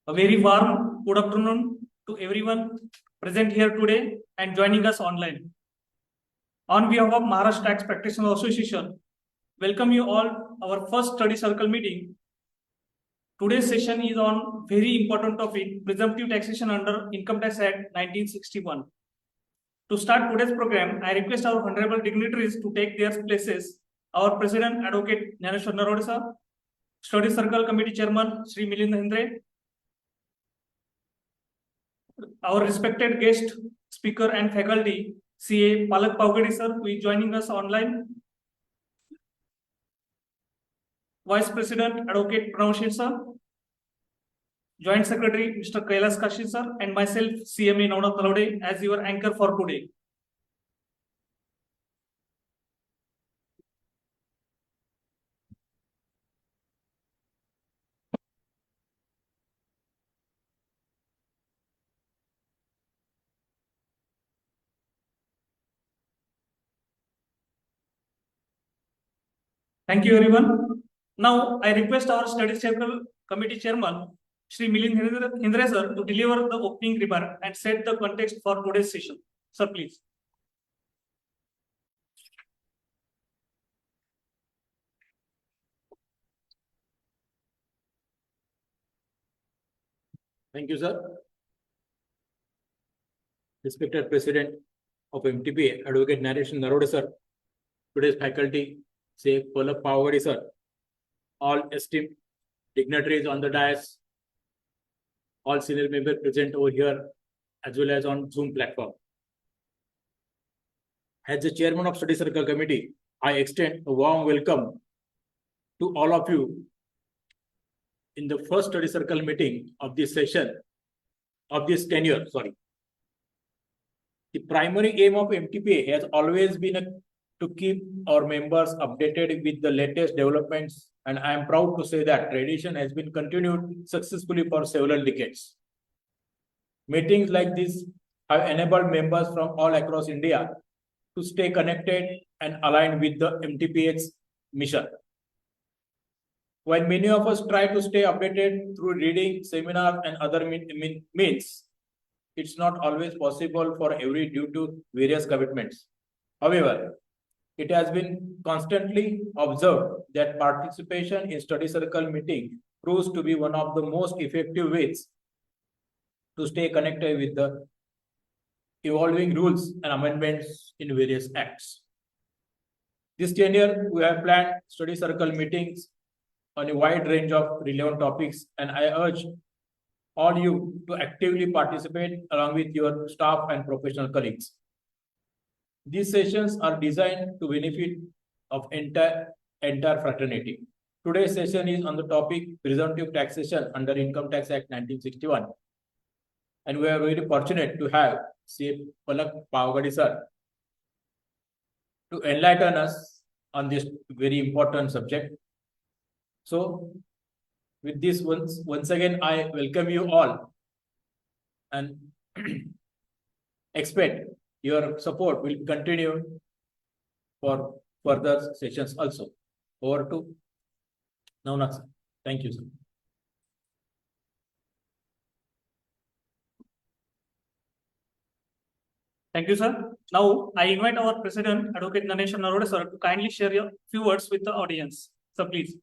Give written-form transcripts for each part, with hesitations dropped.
A very warm good afternoon to everyone present here today and joining us online. On behalf of Maharashtra Tax Practitioners Association, welcome you all our first study circle meeting. Today's session is on very important topic, presumptive taxation under Income Tax Act 1961. To start today's program, I request our honorable dignitaries to take their places. Our President, Advocate Jnaneshwar Narawade sir, Study Circle Committee Chairman, Shri Milind Hendre, our respected guest speaker and faculty, CA Palak Pavgadi sir, who is joining us online, Vice President Advocate Pranav Sheth sir, Joint Secretary Mr. Kailas Kashi sir, and myself CMA Navnath Talwade as your anchor for today. Thank you, everyone. Now, I request our Study Circle Committee Chairman, Shri Milind Hendre sir, to deliver the opening remark and set the context for today's session. Sir, please. Thank you, sir. Respected President of MTPA, Advocate Jnaneshwar Narawade sir, today's faculty, say Palak Pavgadi sir, all esteemed dignitaries on the dais, all senior members present over here, as well as on Zoom platform. As the chairman of Study Circle Committee, I extend a warm welcome to all of you in the first Study Circle meeting of this session, of this tenure, sorry. The primary aim of MTPA has always been to keep our members updated with the latest developments, and I am proud to say that tradition has been continued successfully for several decades. Meetings like this have enabled members from all across India to stay connected and aligned with the MTPA's mission. While many of us try to stay updated through reading, seminars, and other means, it's not always possible for every due to various commitments. However, it has been constantly observed that participation in study circle meeting proves to be one of the most effective ways to stay connected with the evolving rules and amendments in various acts. This tenure, we have planned study circle meetings on a wide range of relevant topics, and I urge all you to actively participate along with your staff and professional colleagues. These sessions are designed to benefit of entire fraternity. Today's session is on the topic presumptive taxation under Income Tax Act 1961. And we are very fortunate to have C. Palak Pavgadi sir to enlighten us on this very important subject. So, with this once again, I welcome you all and expect your support will continue for further sessions also. Over to Navnath sir. Thank you, sir. Thank you, sir. Now, I invite our President, Advocate Jnaneshwar Narawade sir, to kindly share a few words with the audience. Sir, please.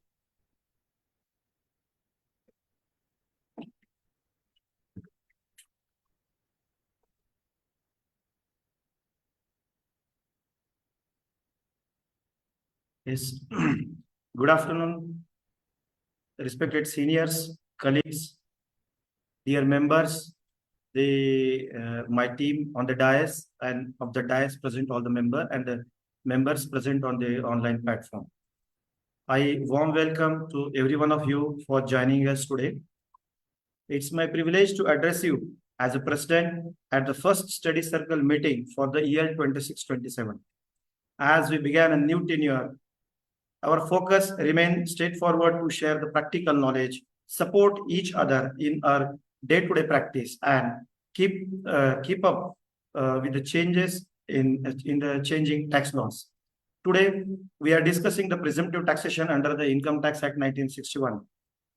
Yes. Good afternoon, respected seniors, colleagues, dear members, my team on the dais, and of the dais present all the members and the members present on the online platform. I warm welcome to every one of you for joining us today. It's my privilege to address you as a president at the first study circle meeting for the year 26-27. As we began a new tenure, our focus remains straightforward to share the practical knowledge, support each other in our day-to-day practice, and keep up with the changes in the changing tax laws. Today, we are discussing the presumptive taxation under the Income Tax Act 1961.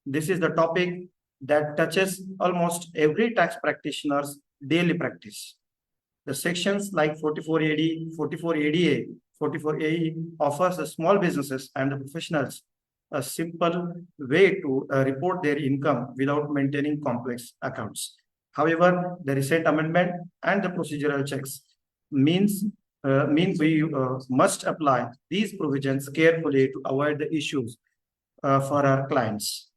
This is the topic that touches almost every tax practitioner's daily practice. The sections like 44 AD, 44 ADA, 44 AE offers the small businesses and the professionals a simple way to report their income without maintaining complex accounts. However, the recent amendment and the procedural checks means we must apply these provisions carefully to avoid the issues for our clients.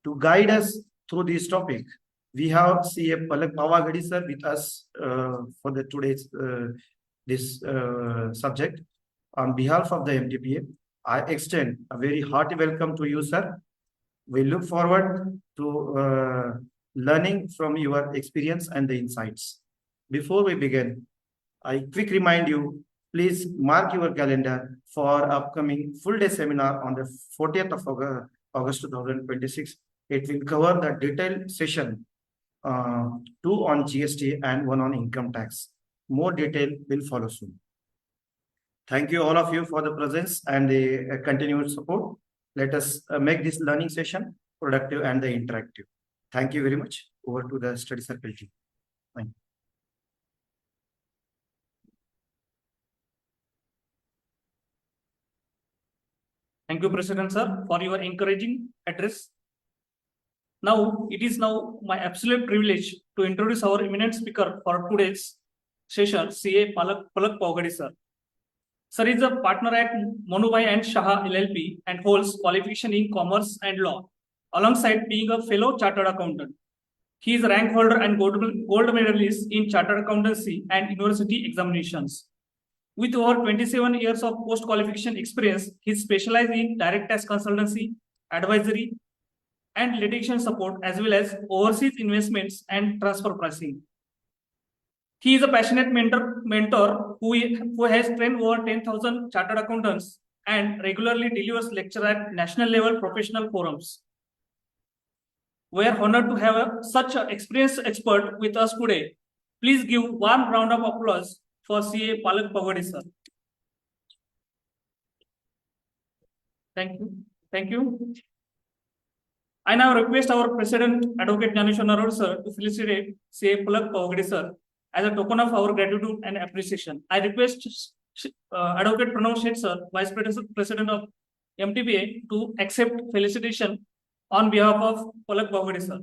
To guide us through this topic, we have CA Palak Pawagadi sir with us for the today's this subject. On behalf of the MTPA, I extend a very hearty welcome to you, sir. We look forward to learning from your experience and the insights. Before we begin, I quick remind you, please mark your calendar for upcoming full day seminar on the 40th of August 2026. It will cover the detailed session, 2 on GST and 1 on income tax. More detail will follow soon. Thank you all of you for the presence and the continued support. Let us make this learning session productive and the interactive. Thank you very much. Over to the study circle team. Thank you. Thank you, President sir, for your encouraging address. Now, it is now my absolute privilege to introduce our eminent speaker for today's session, CA Palak Pawagadi sir. Sir is a partner at Monubai and Shah LLP and holds qualification in commerce and law, alongside being a fellow chartered accountant. He is a rank holder and gold medalist in chartered accountancy and university examinations. With over 27 years of post-qualification experience, he specializes in direct tax consultancy, advisory, and litigation support, as well as overseas investments and transfer pricing. He is a passionate mentor who has trained over 10,000 chartered accountants and regularly delivers lecture at national level professional forums. We are honored to have such an experienced expert with us today. Please give one round of applause for CA Palak Pawagadi sir. Thank you. Thank you. I now request our President, Advocate Gyaneshwar Narwade sir, to felicitate CA Palak Pawagadi sir as a token of our gratitude and appreciation. I request Advocate Pranav Sheth sir, Vice President of MTPA, to accept felicitation on behalf of Palak Pawagadi sir.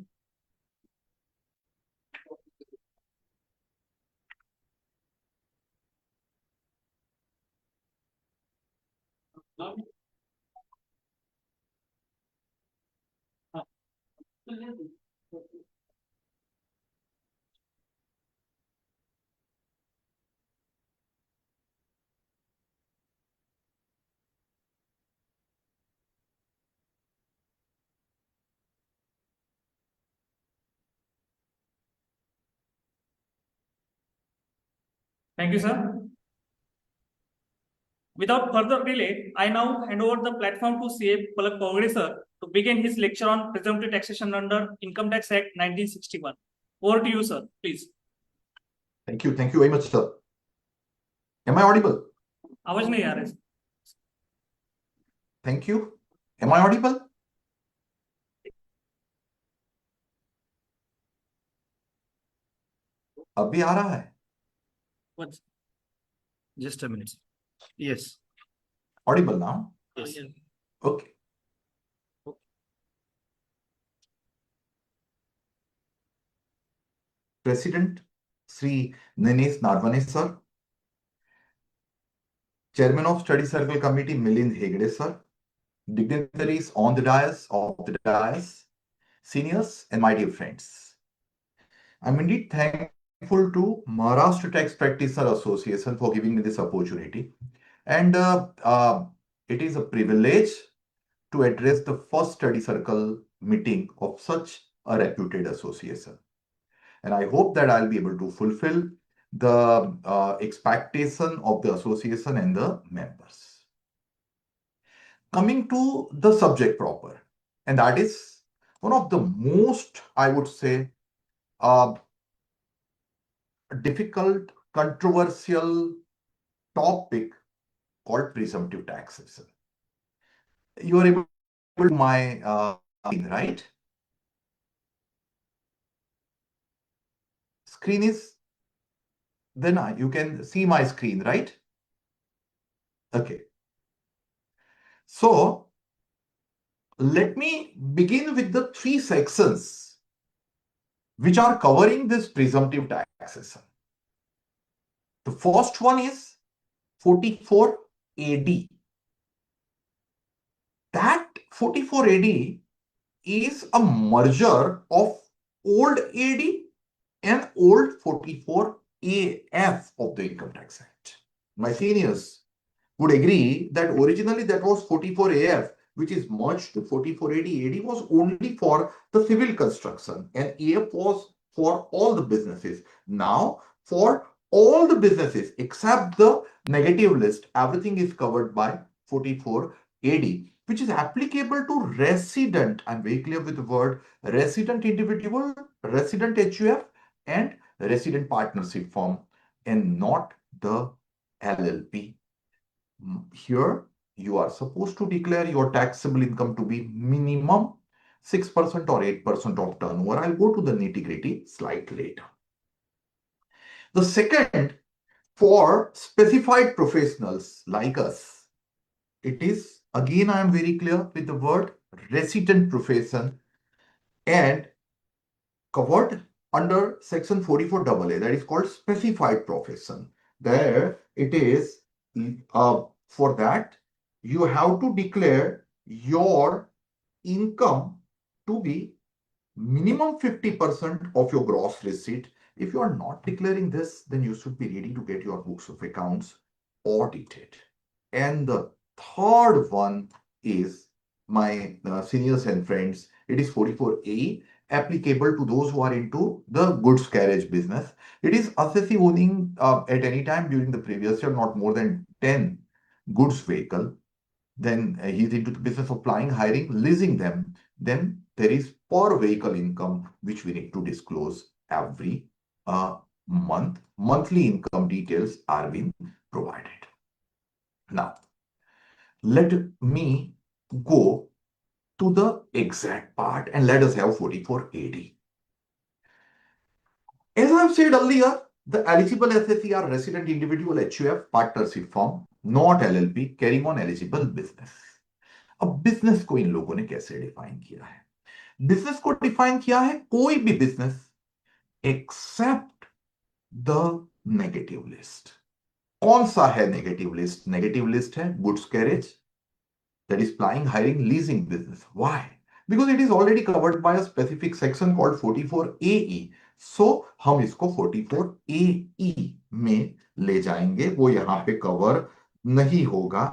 Thank you, sir. Without further delay, I now hand over the platform to CA Palak Pawagadi sir to begin his lecture on presumptive taxation under Income Tax Act 1961. Over to you, sir, please. Thank you very much, sir. Am I audible? आवाज नहीं आ रहा है. Thank you. Am I audible? अभी आ रहा है? What? Just a minute. Yes. Audible now? Yes. Okay. President Sri Ninesh Narvane sir, Chairman of Study Circle Committee Milind Hegde sir, dignitaries on the dais, seniors and my dear friends. I'm indeed thankful to Maharashtra Tax Practitioner Association for giving me this opportunity. And it is a privilege to address the first study circle meeting of such a reputed association. And I hope that I'll be able to fulfill the expectation of the association and the members. Coming to the subject proper, and that is one of the most, I would say, difficult, controversial topic called presumptive taxation. You are able to my right? screen is, then you can see my screen, right? Okay. So let me begin with the three sections which are covering this presumptive taxation. The first one is 44 AD. That 44 AD is a merger of old AD and old 44 AF of the Income Tax Act. My seniors would agree that originally that was 44 AF, which is merged to 44 AD. AD was only for the civil construction and AF was for all the businesses. Now, for all the businesses except the negative list, everything is covered by 44 AD, which is applicable to resident. I'm very clear with the word resident individual, resident HUF, and resident partnership firm, and not the LLP. Here, you are supposed to declare your taxable income to be minimum 6% or 8% of turnover. I'll go to the nitty-gritty slide later. The second, for specified professionals like us, it is, again, I am very clear with the word resident profession and covered under section 44AA, that is called specified profession. There it is, for that, you have to declare your income to be minimum 50% of your gross receipt. If you are not declaring this, then you should be ready to get your books of accounts audited. And the third one is, my seniors and friends, it is 44A, applicable to those who are into the goods carriage business. It is assessee owning at any time during the previous year not more than 10 goods vehicle. Then he's into the business of applying, hiring, leasing them. Then there is per vehicle income, which we need to disclose every month. Monthly income details are being provided. Now, let me go to the exact part and let us have 44 AD. As I've said earlier, the eligible assessee are resident individual HUF partnership firm, not LLP, carrying on eligible business. अब business को इन लोगों ने कैसे define किया है? Business को define किया है कोई भी business except the negative list. कौन सा है नेगेटिव लिस्ट? नेगेटिव लिस्ट है goods carriage, that is plying, hiring, leasing business. Why? Because it is already covered by a specific section called 44AE. So हम इसको 44AE में ले जाएंगे, वो यहाँ पे कवर नहीं होगा.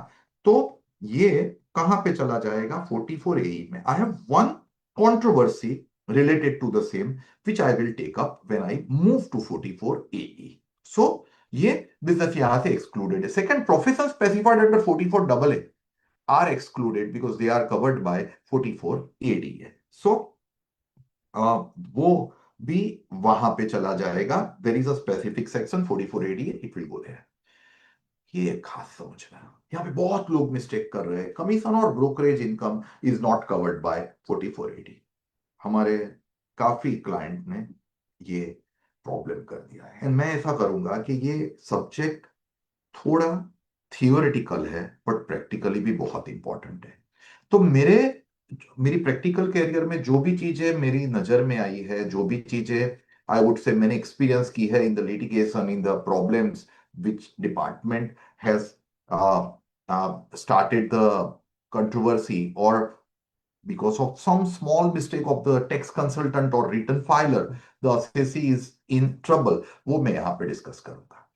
तो ये कहां पे चला जाएगा? 44AE में. I have one controversy related to the same, which I will take up when I move to 44AE. So ये बिजनेस यहां से एक्सक्लूडेड है. Second, profession specified under 44AA are excluded because they are covered by 44AD. So वो भी वहां पे चला जाएगा. There is a specific section 44AD, it will go there. ये खास समझना. यहाँ पे बहुत लोग मिस्टेक कर रहे हैं. कमीशन और brokerage income is not covered by 44AD. हमारे काफी क्लाइंट ने ये प्रॉब्लम कर दिया है. एंड मैं ऐसा करूंगा कि ये सब्जेक्ट थोड़ा थियोरेटिकल है बट प्रैक्टिकली भी बहुत इंपॉर्टेंट है. तो मेरी प्रैक्टिकल कैरियर में जो भी चीजें मेरी नजर में आई है, जो भी चीजें आई वुड से मैंने एक्सपीरियंस की है in the litigation, in the problems which department has started the controversy or because of some small mistake of the tax consultant or return filer, the assessee is in trouble, वो मैं यहाँ पे discuss करूंगा.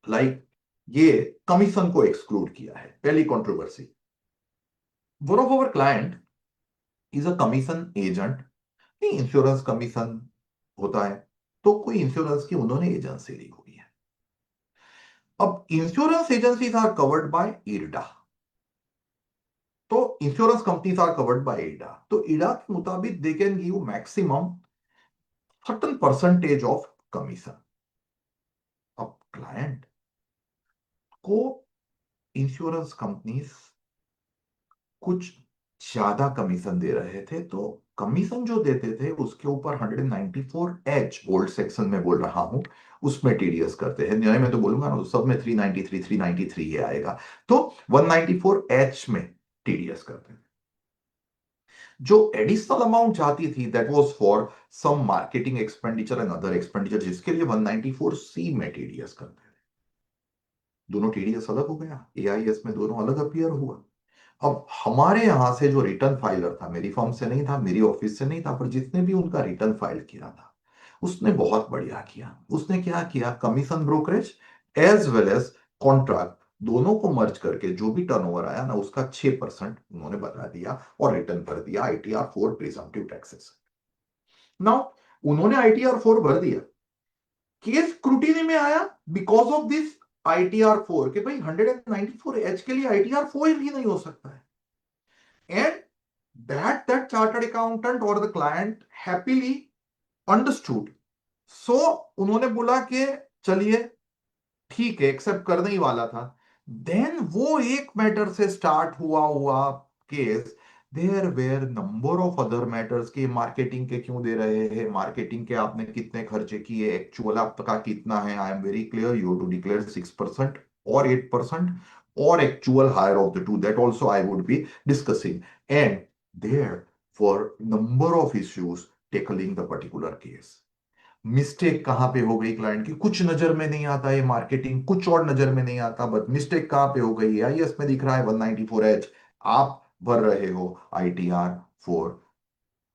Like ये commission को exclude किया है. पहली controversy, one of our client is a commission agent. Insurance commission होता है तो कोई इंश्योरेंस की उन्होंने एजेंसी ली हुई है. अब insurance agencies are covered by IRDA. तो insurance companies are covered by IRDA. तो IRDA के मुताबिक they can give maximum certain percentage of commission. अब क्लाइंट को इंश्योरेंस कंपनीज कुछ ज्यादा कमीशन दे रहे थे, तो कमीशन जो देते थे उसके ऊपर 194H ओल्ड सेक्शन में बोल रहा हूं, उसमें टीडीएस करते हैं। नए में तो बोलूंगा ना, तो सब में 393 ये आएगा। तो 194H में टीडीएस करते थे। जो एडिशनल अमाउंट जाती थी that was for some marketing expenditure and other expenditure, जिसके लिए 194C में टीडीएस करते थे। दोनों टीडीएस अलग हो गया, एआईएस में दोनों अलग अपीयर हुआ। अब हमारे यहां से जो रिटर्न फाइलर था, मेरी फर्म से नहीं था, मेरी ऑफिस से नहीं था, पर जिसने भी उनका रिटर्न फाइल किया था उसने बहुत बढ़िया किया। उसने क्या किया, commission brokerage as well as contract दोनों को मर्ज करके जो भी टर्नओवर आया ना उसका 6% उन्होंने बता दिया और रिटर्न भर दिया ITR 4 प्रिजम्पटिव टैक्सेस। नाउ उन्होंने ITR 4 भर दिया, केस स्क्रूटिनी में आया बिकॉज ऑफ दिस ITR 4 कि भाई 194H के लिए ITR 4 भी नहीं हो सकता है। And that chartered accountant or the client happily understood. So उन्होंने बोला कि चलिए ठीक है, एक्सेप्ट करने ही वाला था। देन वो एक मैटर से स्टार्ट हुआ case. There were number of other matters के मार्केटिंग के क्यों दे रहे हैं, मार्केटिंग के आपने कितने खर्चे किए, एक्चुअल आपका कितना है। I am very clear, you to declare 6% और 8% or actual higher of the two, that also I would be discussing. And there were number of issues tackling the particular case. Mistake कहां पे हो गई client की, कुछ नजर में नहीं आता, ये मार्केटिंग कुछ और नजर में नहीं आता, बट मिस्टेक कहां पे हो गई, आईएएस में दिख रहा है 194H, आप भर रहे हो ITR 4।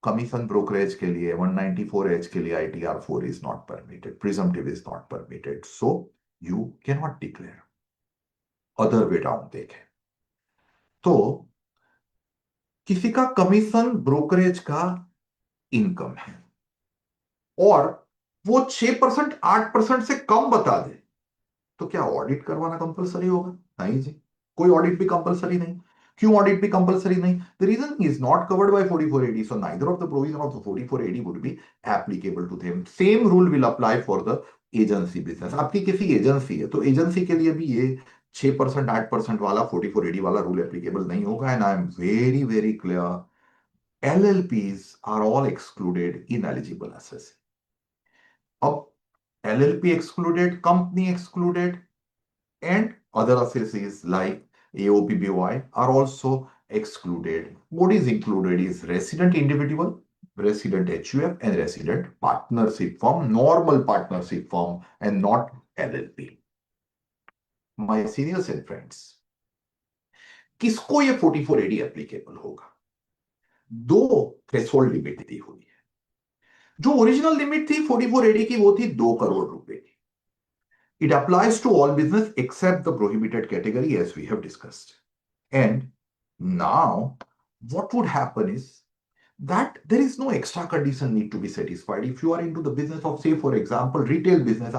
कमीशन ब्रोकरेज के लिए 194H के लिए ITR 4 is not permitted, presumptive is not permitted, so you can not declare. Other way down देखें तो किसी का कमीशन ब्रोकरेज का इनकम है और वो 6% 8% से कम बता दे, तो क्या ऑडिट करवाना कंपलसरी होगा? नहीं जी, कोई ऑडिट भी कंपलसरी नहीं। क्यों ऑडिट भी कंपलसरी नहीं? The reason is not covered by 44AD, so neither of the provision of the 44AD would be applicable to them. Same rule will apply for the agency business. आपकी किसी agency है तो agency के लिए भी ये 6% 8% वाला 44AD वाला रूल एप्लीकेबल नहीं होगा। And I am very very clear, LLPs are all excluded in eligible assessing. अब LLP excluded, company excluded, and other assessees like AOPBY are also excluded. What is included is resident individual, resident HUF, and resident partnership firm, normal partnership firm, and not LLP. My seniors and friends, किसको ये 44AD applicable होगा? दो threshold limit दी हुई है। जो original limit थी 44AD की वो थी 2 करोड़ रुपए की। It applies to all business except the prohibited category as we have discussed. And now what would happen is that there is no extra condition need to be satisfied. If you are into the business of, say for example, retail business,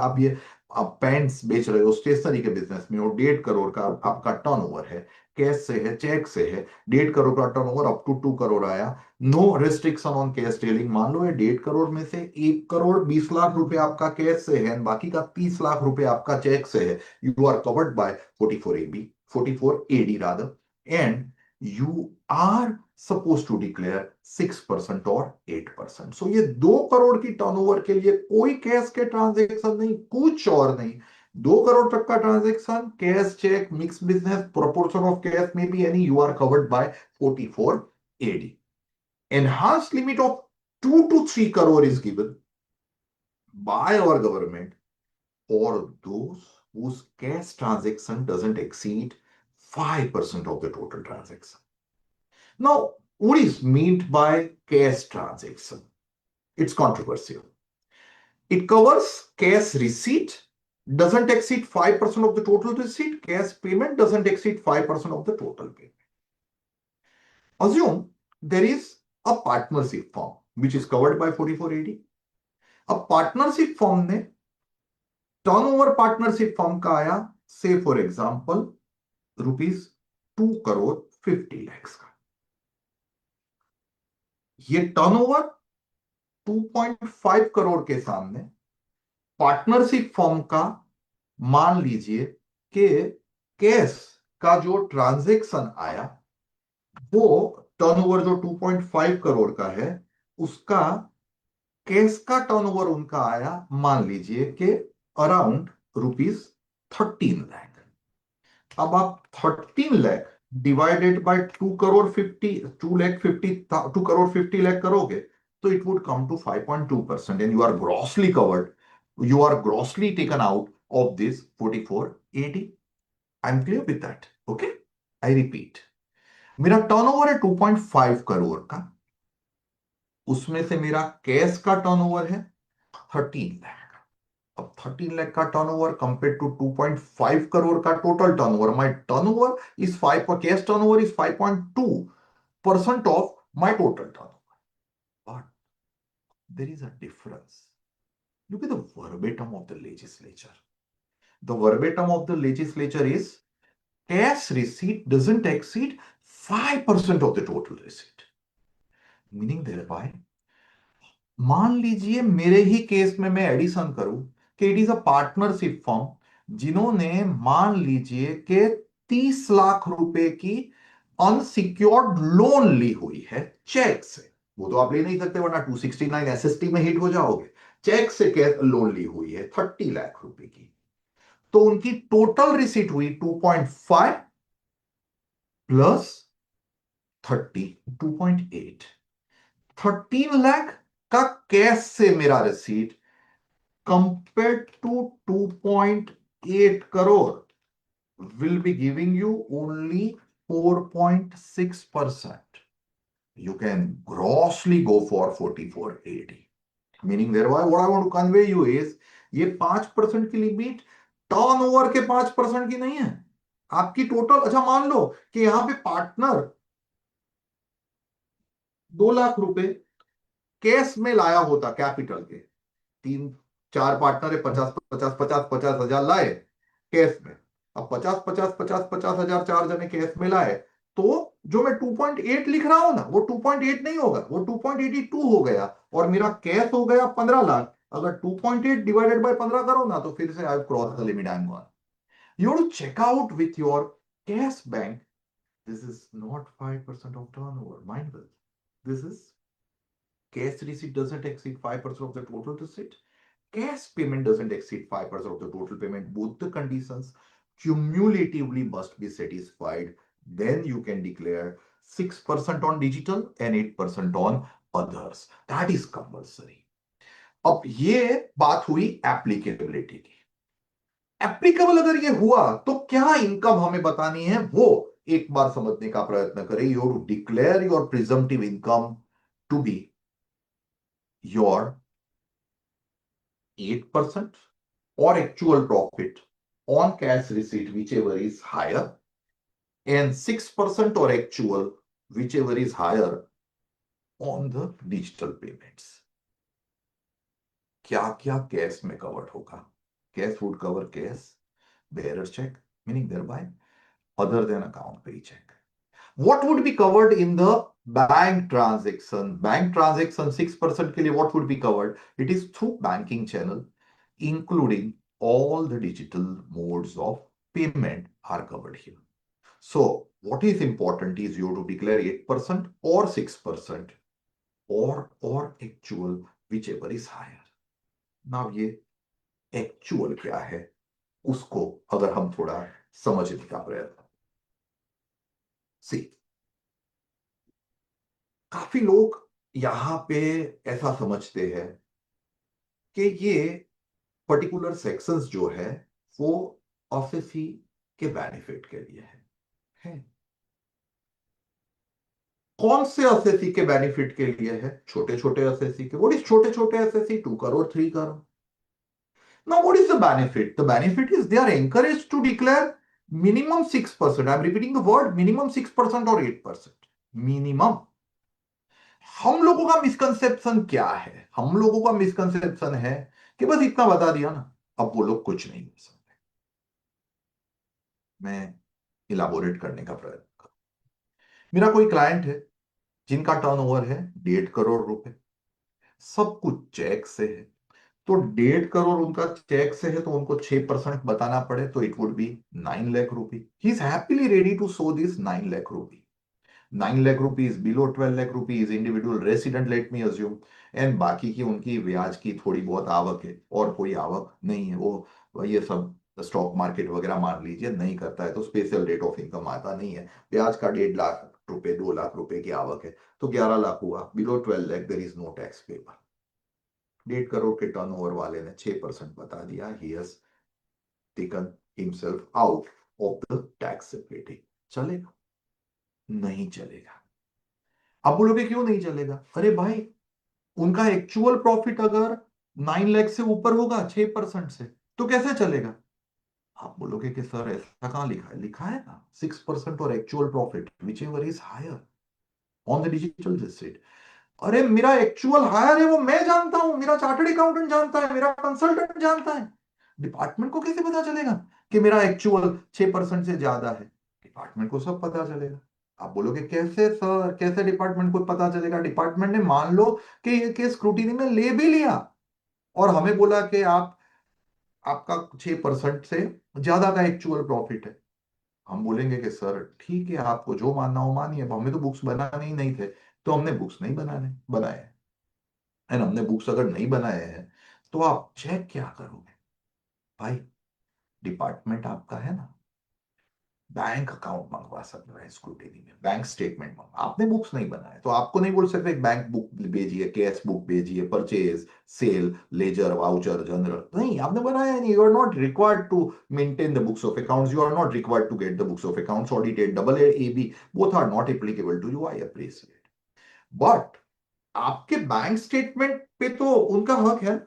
आप pants बेच रहे हो, stationery के business में हो, 1.5 करोड़ का आपका turnover है, कैश से है, चेक से है, 1.5 करोड़ का टर्नओवर अप टू 2 करोड़ आया, no restriction on cash dealing. मान लो ये 1.5 करोड़ में से 1 करोड़ 20 लाख रुपए आपका कैश से है, बाकी का 30 लाख रुपए आपका चेक से है, you are covered by 44AD rather, and you are supposed to declare 6% और 8%. सो ये 2 करोड़ की टर्नओवर के लिए कोई कैश के ट्रांजैक्शन नहीं, कुछ और नहीं। 2 करोड़ तक का transaction, cash, cheque, mix business, proportion of cash में भी any, you are covered by 44AD. Enhanced limit of 2 to 3 crore is given by our government for those whose cash transaction doesn't exceed 5% of the total transaction. Now, what is meant by cash transaction? It's controversial. It covers cash receipt, doesn't exceed 5% of the total receipt, cash payment doesn't exceed 5% of the total payment. Assume there is a partnership firm which is covered by 44AD. A partnership firm ने turnover partnership firm का आया, से for example ₹2 crore 50 lakh का। ये turnover 2.5 crore के सामने partnership firm का मान लीजिए कि कैश का जो ट्रांजैक्शन आया वो टर्नओवर जो 2.5 करोड़ का है उसका केस का टर्नओवर उनका आया, मान लीजिए कि अराउंड ₹13 लाख। अब आप 13 लाख डिवाइडेड बाय 2 करोड़ 50 करोगे तो it would come to 5.2% and you are grossly covered, you are grossly taken out of this 4480। I am clear with that? Okay, I repeat, मेरा टर्नओवर है 2.5 करोड़ का, उसमें से मेरा कैश का टर्नओवर है 13 लाख। अब 13 लाख का टर्नओवर कंपेयर टू 2.5 करोड़ का total turnover, my turnover is 5, cash turnover is 5.2% of my total turnover. But there is a difference. Look at the verbatim of the legislature. The verbatim of the legislature is cash receipt doesn't exceed 5% of the total receipt. Meaning thereby, मान लीजिए मेरे ही case में मैं addition करूं कि it is a partnership firm जिन्होंने मान लीजिए कि 30 लाख रुपए की अनसिक्योर्ड लोन ली हुई है चेक से। वो तो आप ले नहीं सकते वरना 269 एसएसटी में हिट हो जाओगे। चेक से लोन ली हुई है 30 लाख रुपए की, तो उनकी टोटल रिसीट हुई 2.5 प्लस 30, 2.8। 13 लाख का कैश से मेरा receipt compared to 2.8 crore will be giving you only 4.6%. You can grossly go for 4480. Meaning thereby what I want to convey you is ये 5% की लिमिट टर्नओवर के 5% की नहीं है, आपकी टोटल। अच्छा मान लो कि यहां पे पार्टनर 2 लाख रुपए कैश में लाया होता, कैपिटल के, 3 4 पार्टनर है, 50 50 50 50 50 हजार लाए कैश में। अब 50 50 50 50 हजार 4 जने कैश में लाए, तो जो मैं 2.8 लिख रहा हूं ना वो 2.8 नहीं होगा, वो 2.82 हो गया और मेरा कैश हो गया 15 लाख। अगर 2.8 डिवाइडेड बाय 15 करो ना तो फिर से I cross the limit, I am gone. You have to check out with your cash bank, this is not 5% of turnover, mind well, this is cash receipt doesn't exceed 5% of the total receipt. Cash payment doesn't exceed 5% of the total payment. Both the conditions cumulatively must be satisfied. Then you can declare 6% on digital and 8% on others. That is compulsory. अब ये बात हुई applicability की। Applicable अगर ये हुआ तो क्या इनकम हमें बतानी है वो एक बार समझने का प्रयत्न करें। You have to declare your presumptive income to be your 8% or actual profit on cash receipt, whichever is higher, and 6% or actual, whichever is higher on the digital payments. क्या क्या कैश में कवर्ड होगा? Cash would cover cash, bearer check, meaning thereby other than account pay check. What would be covered in the bank transaction? Bank transaction 6% के लिए what would be covered? It is through banking channel, including all the digital modes of payment are covered here. So what is important is you have to declare 8% or 6% or actual, whichever is higher. Now ये actual क्या है उसको अगर हम थोड़ा समझने का प्रयत्न, see, काफी लोग यहां पे ऐसा समझते हैं कि ये पर्टिकुलर सेक्शंस जो है वो ऑफिसी के बेनिफिट के लिए है। कौन से एसएससी के बेनिफिट के लिए है? छोटे छोटे एसएससी के। व्हाट इज छोटे छोटे SSC? 2 crore 3 crore. Now what is the benefit? The benefit is they are encouraged to declare minimum 6%। I am repeating the word minimum 6% और 8% मिनिमम। हम लोगों का मिसकंसेप्शन क्या है? हम लोगों का मिसकंसेप्शन है कि बस इतना बता दिया ना, अब वो लोग कुछ नहीं कर सकते। मैं इलाबोरेट करने का प्रयत्न करूं। मेरा कोई क्लाइंट है जिनका टर्नओवर है 1.5 करोड़ रुपए, सब कुछ चेक से है, तो 1.5 करोड़ उनका चेक से है तो उनको 6% बताना पड़े तो it would be 9 lakh rupee. He is happily ready to show this 9 lakh rupee. 9 lakh rupees, below 12 lakh rupees, individual resident, let me assume, and बाकी की उनकी ब्याज की थोड़ी बहुत आवक है और कोई आवक नहीं है, वो ये सब स्टॉक मार्केट वगैरह मान लीजिए नहीं करता है, तो स्पेशल रेट ऑफ इनकम आता नहीं है, ब्याज का 1.5 लाख रुपए 2 लाख रुपए की आवक है तो 11 लाख हुआ, below 12 lakh there is no tax payable. 1.5 crore के टर्नओवर वाले ने 6% बता दिया, he has taken himself out of the taxability. चलेगा? नहीं चलेगा। अब बोलोगे क्यों नहीं चलेगा? अरे भाई, उनका एक्चुअल प्रॉफिट अगर 9 लाख से ऊपर होगा 6% से, तो कैसे चलेगा? आप बोलोगे कि सर ऐसा कहां लिखा है? लिखा है ना, 6% और actual profit whichever is higher on the digital receipt. अरे मेरा एक्चुअल हायर है वो मैं जानता हूं, मेरा चार्टर्ड अकाउंटेंट जानता है, मेरा कंसल्टेंट जानता है, डिपार्टमेंट को कैसे पता चलेगा कि मेरा एक्चुअल 6% से ज्यादा है? डिपार्टमेंट को सब पता चलेगा। आप बोलोगे कैसे सर, कैसे डिपार्टमेंट को पता चलेगा? डिपार्टमेंट ने मान लो कि ये केस स्क्रूटिनी में ले भी लिया और हमें बोला कि आपका 6% से ज्यादा का एक्चुअल प्रॉफिट है। हम बोलेंगे कि सर ठीक है, आपको जो मानना हो मानिए, हमें तो बुक्स बनाने ही नहीं थे, तो हमने बुक्स नहीं बनाए। एंड हमने बुक्स अगर नहीं बनाए हैं तो आप चेक क्या करोगे? भाई, डिपार्टमेंट आपका है ना, बैंक अकाउंट मंगवा सकता है स्क्रूटिनी में, बैंक स्टेटमेंट मंगवा। आपने बुक्स नहीं बनाए तो आपको नहीं बोल सकते बैंक बुक भेजिए, कैश बुक भेजिए, purchase, sale, ledger, voucher, journal. नहीं, आपने बनाया नहीं। You are not required to maintain the books of accounts, you are not required to get the books of accounts audited. Double AB both are not applicable to you, I appreciate. But आपके bank statement पे तो उनका हक है ना,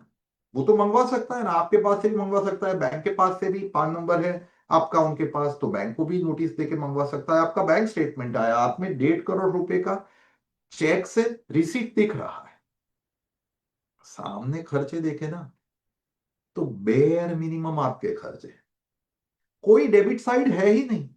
वो तो मंगवा सकता है ना, आपके पास से भी मंगवा सकता है, बैंक के पास से भी, पान नंबर है आपका उनके पास, तो बैंक को भी नोटिस देके मंगवा सकता है। आपका बैंक स्टेटमेंट आया, आप में 1.5 करोड़ रुपए का चेक से रिसीट दिख रहा है, सामने खर्चे देखे ना तो बेयर मिनिमम आपके खर्चे, कोई डेबिट साइड है ही नहीं,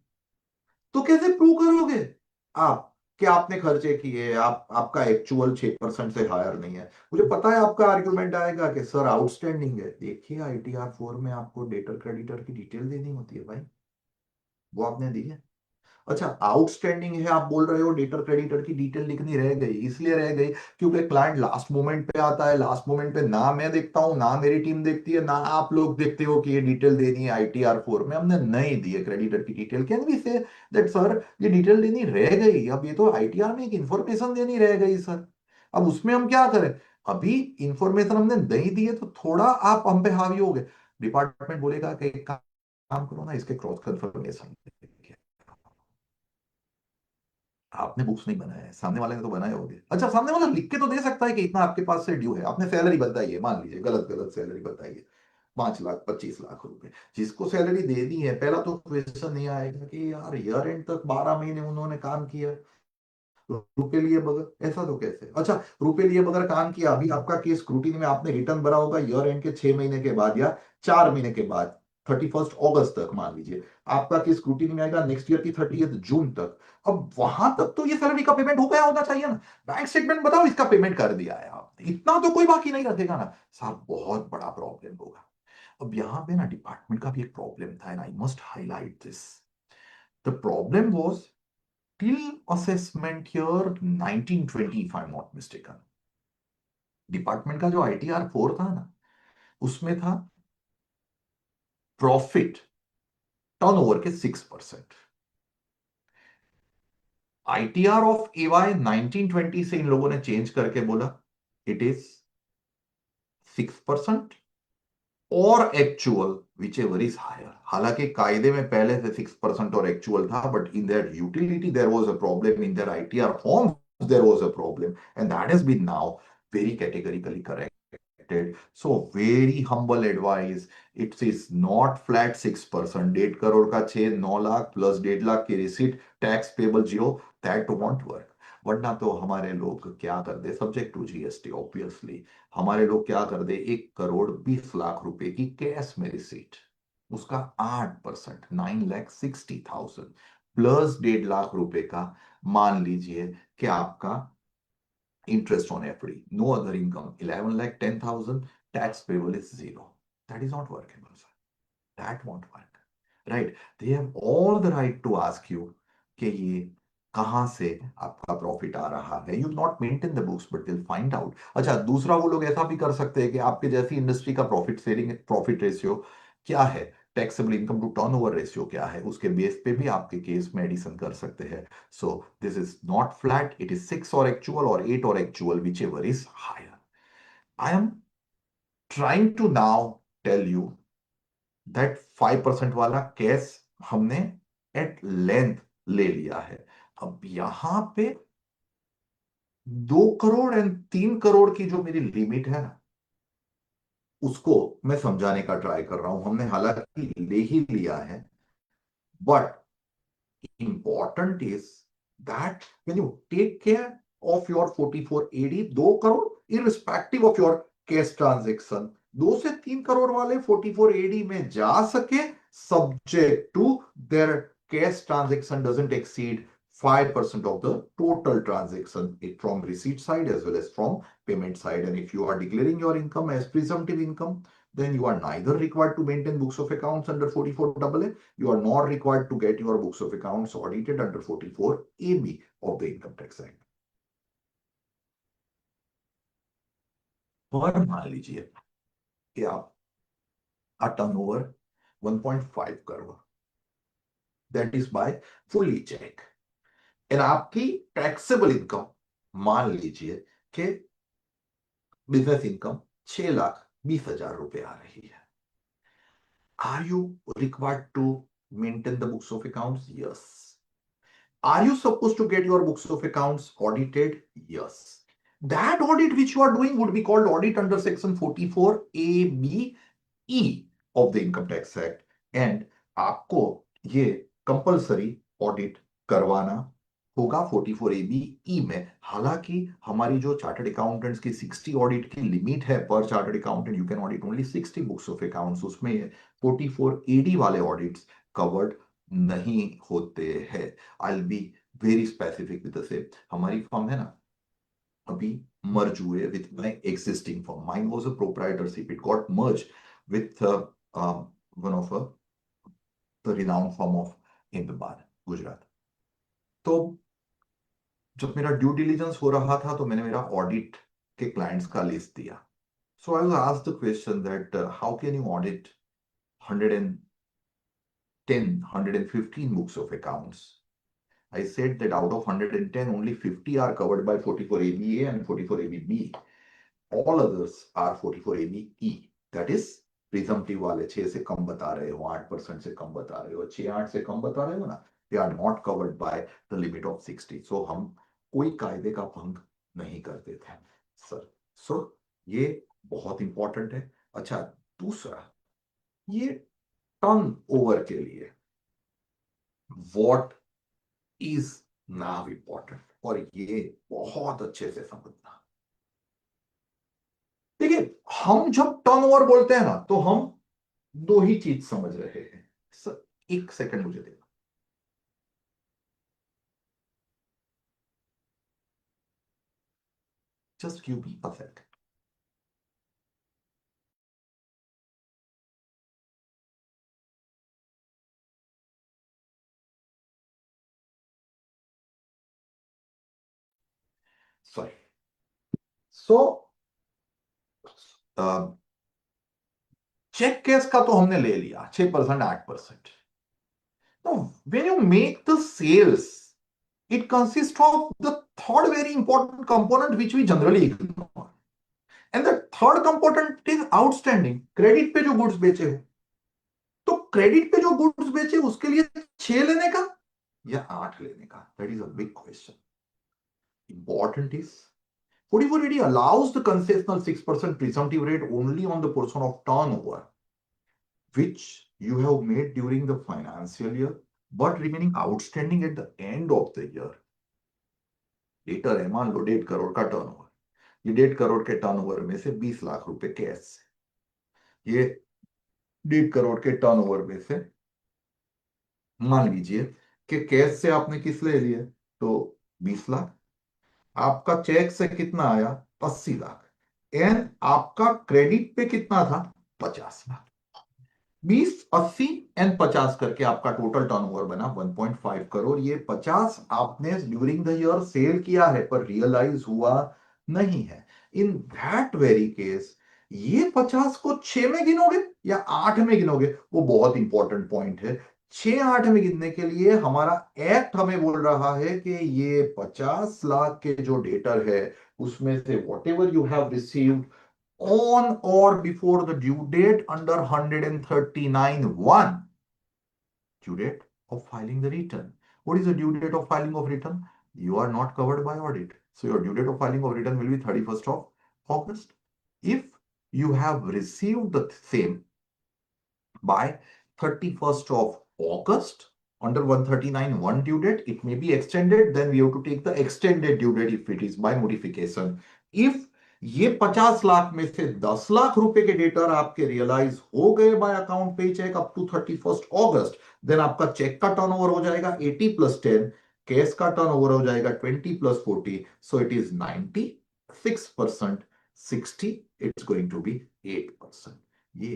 तो कैसे प्रूव करोगे आप कि आपने खर्चे किए? आपका एक्चुअल 6% से हायर नहीं है। मुझे पता है आपका आर्गुमेंट आएगा कि सर आउटस्टैंडिंग है। देखिए ITR 4 में आपको डेटर क्रेडिटर की डिटेल देनी होती है भाई, वो आपने दी है। अच्छा, आउटस्टैंडिंग है आप बोल रहे हो, डेटर क्रेडिटर की डिटेल लिखनी रह गई, इसलिए रह गई क्योंकि क्लाइंट लास्ट मोमेंट पे आता है, लास्ट मोमेंट पे ना मैं देखता हूं, ना मेरी टीम देखती है, ना आप लोग देखते हो कि ये डिटेल देनी है। ITR 4 में हमने नहीं दी है क्रेडिटर की detail. Can we say that sir ये डिटेल देनी रह गई? अब ये तो ITR में एक इंफॉर्मेशन देनी रह गई सर, अब उसमें हम क्या करें? अभी इंफॉर्मेशन हमने नहीं दी है तो थोड़ा आप हम पे हावी हो गए। डिपार्टमेंट बोलेगा कि एक काम करो ना, इसके क्रॉस कंफर्मेशन, आपने बुक्स नहीं बनाया है, सामने वाले ने तो बनाए होंगे। अच्छा, सामने वाला लिख के तो दे सकता है कि इतना आपके पास से ड्यू है, आपने सैलरी बताई है, मान लीजिए गलत गलत सैलरी बताई है, 5 लाख 25 लाख रुपए, जिसको सैलरी दे दी है, पहला तो क्वेश्चन नहीं आएगा कि यार ईयर एंड तक 12 महीने उन्होंने काम किया, रुपए लिए बगैर, ऐसा तो कैसे? अच्छा, रुपए लिए बगैर काम किया, अभी आपका केस स्क्रूटिनी में आपने रिटर्न भरा होगा ईयर एंड के 6 महीने के बाद या 4 महीने के बाद, 31 अगस्त तक मान लीजिए आपका केस स्क्रूटिनी में आएगा, नेक्स्ट ईयर की 30 जून तक। अब वहां तक तो ये सैलरी का पेमेंट हो गया होना चाहिए ना। बैंक स्टेटमेंट बताओ इसका पेमेंट कर दिया है आपने, इतना तो कोई बाकी नहीं रखेगा ना साहब, बहुत बड़ा प्रॉब्लम होगा। अब यहां पे ना डिपार्टमेंट का भी एक प्रॉब्लम था, and I must highlight this. The problem was till assessment year 1920 if I'm not mistaken, department का जो ITR 4 था ना, उसमें था प्रॉफिट टर्नओवर के 6%। ITR ऑफ AY 1920 से इन लोगों ने चेंज करके बोला इट इज 6% और actual whichever is higher. हालांकि कायदे में पहले से 6% और एक्चुअल था, but in their utility there was a problem, in their ITR form there was a problem, and that has been now very categorically corrected. So very humble advice, it is not flat 6%, 1.5 crore का 9 lakh plus 1.5 lakh की receipt, tax payable 0, that want work. वरना तो हमारे लोग क्या कर दे, subject to GST obviously, हमारे लोग क्या कर दे, 1 करोड़ 20 लाख रुपए की कैश में रिसीट, उसका 8% 9,60,000 प्लस 1.5 लाख रुपए का मान लीजिए कि आपका interest on FD, no other income, 11,10,000, tax payable is 0. That is not workable, sir. That won't work, right? They have all the right to ask you कि ये कहां से आपका प्रॉफिट आ रहा है। You not maintain the books but will find out. अच्छा, दूसरा वो लोग ऐसा भी कर सकते हैं कि आपके जैसी इंडस्ट्री का प्रॉफिट रेशियो क्या है, taxable income to turnover ratio क्या है, उसके बेस पे भी आपके केस में एडिशन कर सकते हैं। So this is not flat, it is 6 और एक्चुअल और 8 और actual, whichever is higher. I am trying to now tell you that 5% वाला केस हमने एट लेंथ ले लिया है। अब यहां पे 2 करोड़ एंड 3 करोड़ की जो मेरी लिमिट है ना, उसको मैं समझाने का ट्राई कर रहा हूं। हमने हालांकि ले ही लिया है, but important is that when you take care of your 44 AD, 2 crore irrespective of your cash transaction, 2 से 3 करोड़ वाले 44 AD में जा सके, subject to their cash transaction doesn't exceed 5% of the total transaction from receipt side as well as from payment side. And if you are declaring your income as presumptive income, then you are neither required to maintain books of accounts under 44AA. You are not required to get your books of accounts audited under 44AB of the Income Tax Act. पर मान लीजिए कि आप turnover 1.5 crore, that is by fully cheque, and आपकी taxable income मान लीजिए कि business income 6,20,000 रुपए आ रही है। Are you required to maintain the books of accounts? Yes. Are you supposed to get your books of accounts audited? Yes. That audit which you are doing would be called audit under section 44ABE of the Income Tax Act. And आपको ये compulsory audit करवाना होगा 44ABE में। हालांकि हमारी जो chartered accountants की 60 audit की लिमिट है, पर chartered accountant you can audit only 60 books of accounts, उसमें 44AD वाले ऑडिट्स कवर्ड नहीं होते हैं। आई will be very specific with the same. हमारी फर्म है ना, अभी मर्ज हुए with my existing firm. Mine was a proprietorship, it got merge with one of the renowned firm of Hindustan Gujarat. तो जब मेरा ड्यू डिलिजेंस हो रहा था तो मैंने मेरा ऑडिट के क्लाइंट्स का लिस्ट दिया। So I was asked the question that how can you audit 110 115 books of accounts? I said that out of 110, only 50 are covered by 44ABA and 44ABB. All others are 44ABE. That is presumptive वाले 6 से कम बता रहे हो, 8% से कम बता रहे हो, 6-8 से कम बता रहे हो ना, they are not covered by the limit of 60. So हम कोई कायदे का भंग नहीं करते थे सर। सो ये बहुत इंपॉर्टेंट है। अच्छा, दूसरा, ये टर्न ओवर के लिए व्हाट इज नाउ इंपॉर्टेंट, और ये बहुत अच्छे से समझना। देखिए, हम जब टर्नओवर बोलते हैं ना, तो हम दो ही चीज समझ रहे हैं सर। एक सेकंड मुझे देना। Just give me a second. Sorry. So cheque case का तो हमने ले लिया 6% 8%। तो when you make the sales, it consists of the third very important component which we generally ignore, and the third component is outstanding, credit पे जो goods बेचे हो। तो क्रेडिट पे जो गुड्स बेचे उसके लिए 6 लेने का या 8 लेने का, that is a big question. Important is 44AD allows the concessional 6% presumptive rate only on the portion of turnover which you have made during the financial year but remaining outstanding at the end of the year। Debtor है, मान लो 1.5 करोड़ का turnover, ये 1.5 करोड़ के turnover में से 20 लाख रुपए cash से, ये 1.5 करोड़ के टर्नओवर में से मान लीजिए कि कैश से आपने किस ले लिए, तो 20 लाख। आपका चेक से कितना आया, 80 लाख। एंड आपका क्रेडिट पे कितना था, 50 लाख। 20, 80 एंड 50 करके आपका टोटल टर्नओवर बना 1.5 करोड़। ये 50 आपने ड्यूरिंग द ईयर सेल किया है पर रियलाइज हुआ नहीं है। इन दैट वेरी केस ये 50 को 6 में गिनोगे या 8 में गिनोगे, वो बहुत इंपॉर्टेंट पॉइंट है। 6-8 में गिनने के लिए हमारा एक्ट हमें बोल रहा है कि ये 50 लाख के जो डेटर है उसमें से what ever you have received on or before the due date under 139(1), due date of filing the return. What is the due date of filing of return? You are not covered by audit. So your due date of filing of return will be 31st of August. If you have received the same by 31st of August under 139(1) due date, it may be extended. Then we have to take the extended due date if it is by modification. If ये 50 लाख में से 10 लाख रुपए के debtor आपके realise हो गए by account payee cheque up to 31st अगस्त, then आपका चेक का टर्नओवर हो जाएगा 80 + 10, कैश का टर्नओवर हो जाएगा 20 + 40, so it is 96%, 60 it's going to be 8%। ये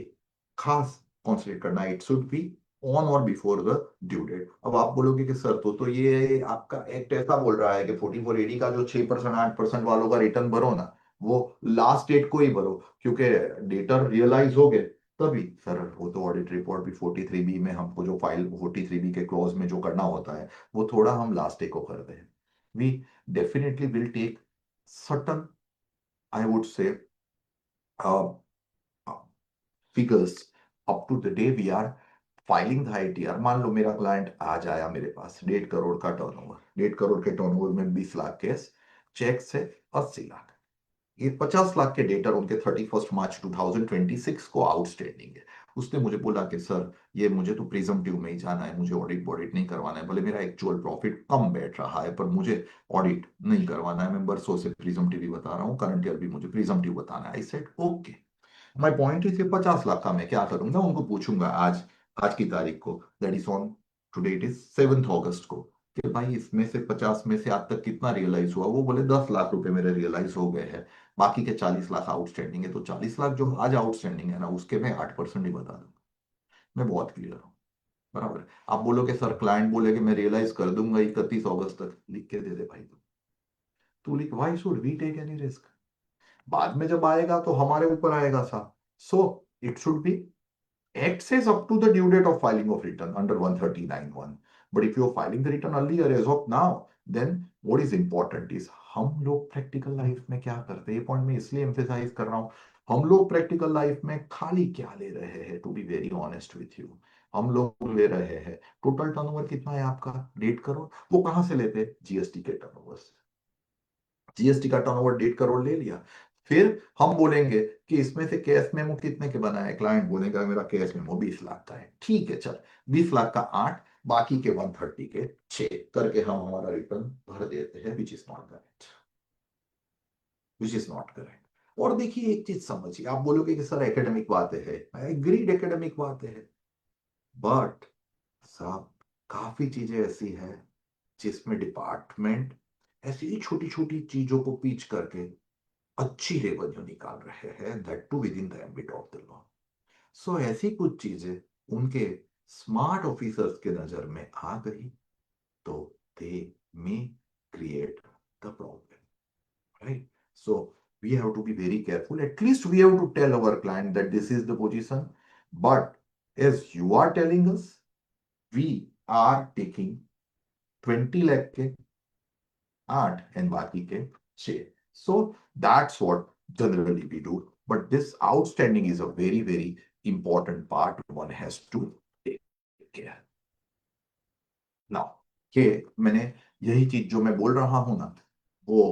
खास कॉन्सेंट्रेट करना, इट शुड बी ऑन और बिफोर द ड्यू डेट। अब आप बोलोगे कि सर तो ये आपका एक्ट ऐसा बोल रहा है कि 4480 का जो 6% 8% वालों का रिटर्न भरो ना, वो लास्ट डेट को ही भरो क्योंकि डेटर रियलाइज हो गए तभी। सर वो तो ऑडिट रिपोर्ट भी 43B में हमको जो फाइल 43B के क्लॉज में जो करना होता है वो थोड़ा हम लास्ट डे को करते हैं। We definitely will take certain, I would say figures up to the day we are filing the ITR। मान लो मेरा क्लाइंट आज आया मेरे पास 1.5 करोड़ का टर्नओवर, 1.5 करोड़ के टर्नओवर में 20 लाख कैश, चेक से 80 लाख, ये 50 लाख के डेटर उनके 31 मार्च 2026 को आउटस्टैंडिंग है। उसने मुझे बोला कि सर ये मुझे तो प्रिजम्पटिव में ही जाना है, मुझे ऑडिट नहीं करवाना है, भले मेरा एक्चुअल प्रॉफिट कम बैठ रहा है पर मुझे ऑडिट नहीं करवाना है, मैं बरसों से प्रिजम्पटिव ही बता रहा हूँ, करंट ईयर भी मुझे प्रिजम्पटिव बताना है। I said okay, my point is 50 lakh का मैं क्या करूंगा, उनको पूछूंगा आज की तारीख को, that is on today, it is 7 अगस्त को, कि भाई इसमें से 50 में से आज तक कितना रियलाइज हुआ। वो बोले 10 लाख रुपए मेरे रियलाइज हो गए हैं, बाकी के 40 लाख आउटस्टैंडिंग है। तो 40 लाख जो आज आउटस्टैंडिंग है ना, उसके मैं 8% ही बता दूंगा। मैं बहुत क्लियर हूँ, बराबर। आप बोलोगे सर क्लाइंट बोले कि मैं रियलाइज कर दूंगा 31 अगस्त तक, लिख के दे दे भाई, तू लिख, why should we take any risk? बाद में जब आएगा तो हमारे ऊपर आएगा सा। So it should be access up to the due date of filing of return under 139(1). But if you're filing the return earlier as of now, then what is important is हम लोग प्रैक्टिकल लाइफ में क्या करते हैं। ये point मैं इसलिए emphasise कर रहा हूँ, हम लोग प्रैक्टिकल लाइफ में खाली क्या ले रहे हैं, to be very honest with you, हम लोग ले रहे हैं टोटल टर्नओवर कितना है आपका 1.5 करोड़, वो कहां से लेते हैं, जीएसटी के टर्नओवर से। जीएसटी का टर्नओवर 1.5 करोड़ ले लिया, फिर हम बोलेंगे कि इसमें से कैश मेमो कितने के बना है, क्लाइंट बोलेगा मेरा कैश मेमो 20 लाख का है, ठीक है चल 20 लाख का 8, बाकी के 130 के 6 करके हम हमारा रिटर्न भर देते हैं, which is not correct, which is not correct. और देखिए एक चीज समझिए, आप बोलोगे कि सर एकेडमिक बातें हैं, आई एग्रीड एकेडमिक बातें हैं, बट साहब काफी चीजें ऐसी है जिसमें डिपार्टमेंट ऐसी छोटी छोटी चीजों को पीच करके अच्छी रेवेन्यू निकाल रहे हैं, that too within the ambit of the law. So ऐसी कुछ चीजें उनके स्मार्ट ऑफिसर्स के नजर में आ गई तो they may create the problem, right? So we have to be very careful. At least we have to tell our client that this is the position. But as you are telling us, we are taking 20 lakh के 8 and बाकी के 6. So that's what generally we do. But this outstanding is a very, very important part one has to take care. Now, ये मैंने यही चीज जो मैं बोल रहा हूं ना, वो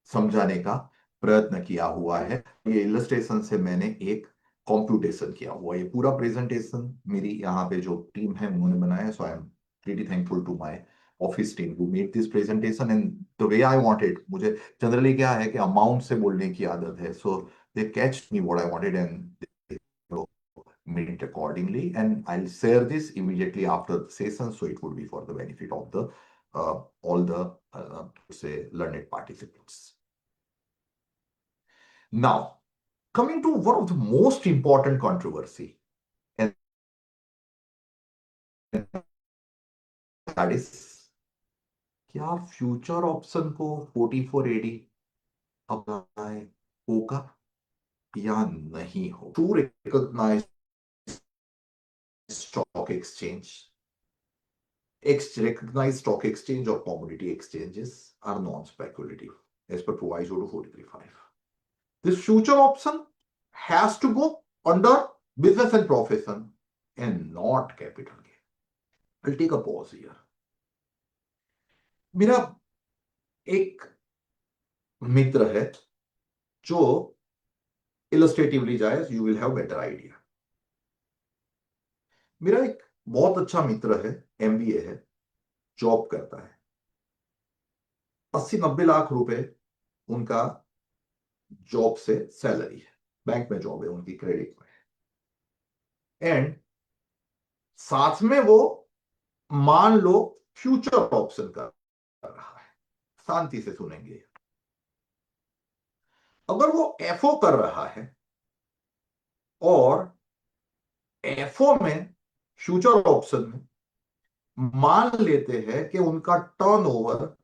समझाने का प्रयत्न किया हुआ है। ये इलस्ट्रेशन से मैंने एक कॉम्प्यूटेशन किया हुआ, ये पूरा प्रेजेंटेशन मेरी यहाँ पे जो टीम है उन्होंने बनाया। So I am pretty thankful to my office team who made this presentation and the way I wanted। मुझे जनरली क्या है कि अमाउंट से बोलने की आदत है, सो they catched me what I wanted and they made it accordingly, and I'll share this immediately after the session, so it would be for the benefit of the all the say learned participants. Now, coming to one of the most important controversy that is क्या future option को 4480 apply होगा या नहीं हो to recognise stock exchange. Recognized stock exchange or commodity exchanges are non-speculative as per proviso to 43.5. This future option has to go under business and profession and not capital gain. I'll take a pause here. मेरा एक मित्र है जो illustratively जाए, you will have better idea. मेरा एक बहुत अच्छा मित्र है, MBA है, जॉब करता है, 80-90 लाख रुपए उनका जॉब से सैलरी है, बैंक में जॉब है उनकी, क्रेडिट में, एंड साथ में वो मान लो फ्यूचर ऑप्शन कर रहा है। शांति से सुनेंगे। अगर वो एफओ कर रहा है और एफओ में फ्यूचर ऑप्शन में मान लेते हैं कि उनका टर्नओवर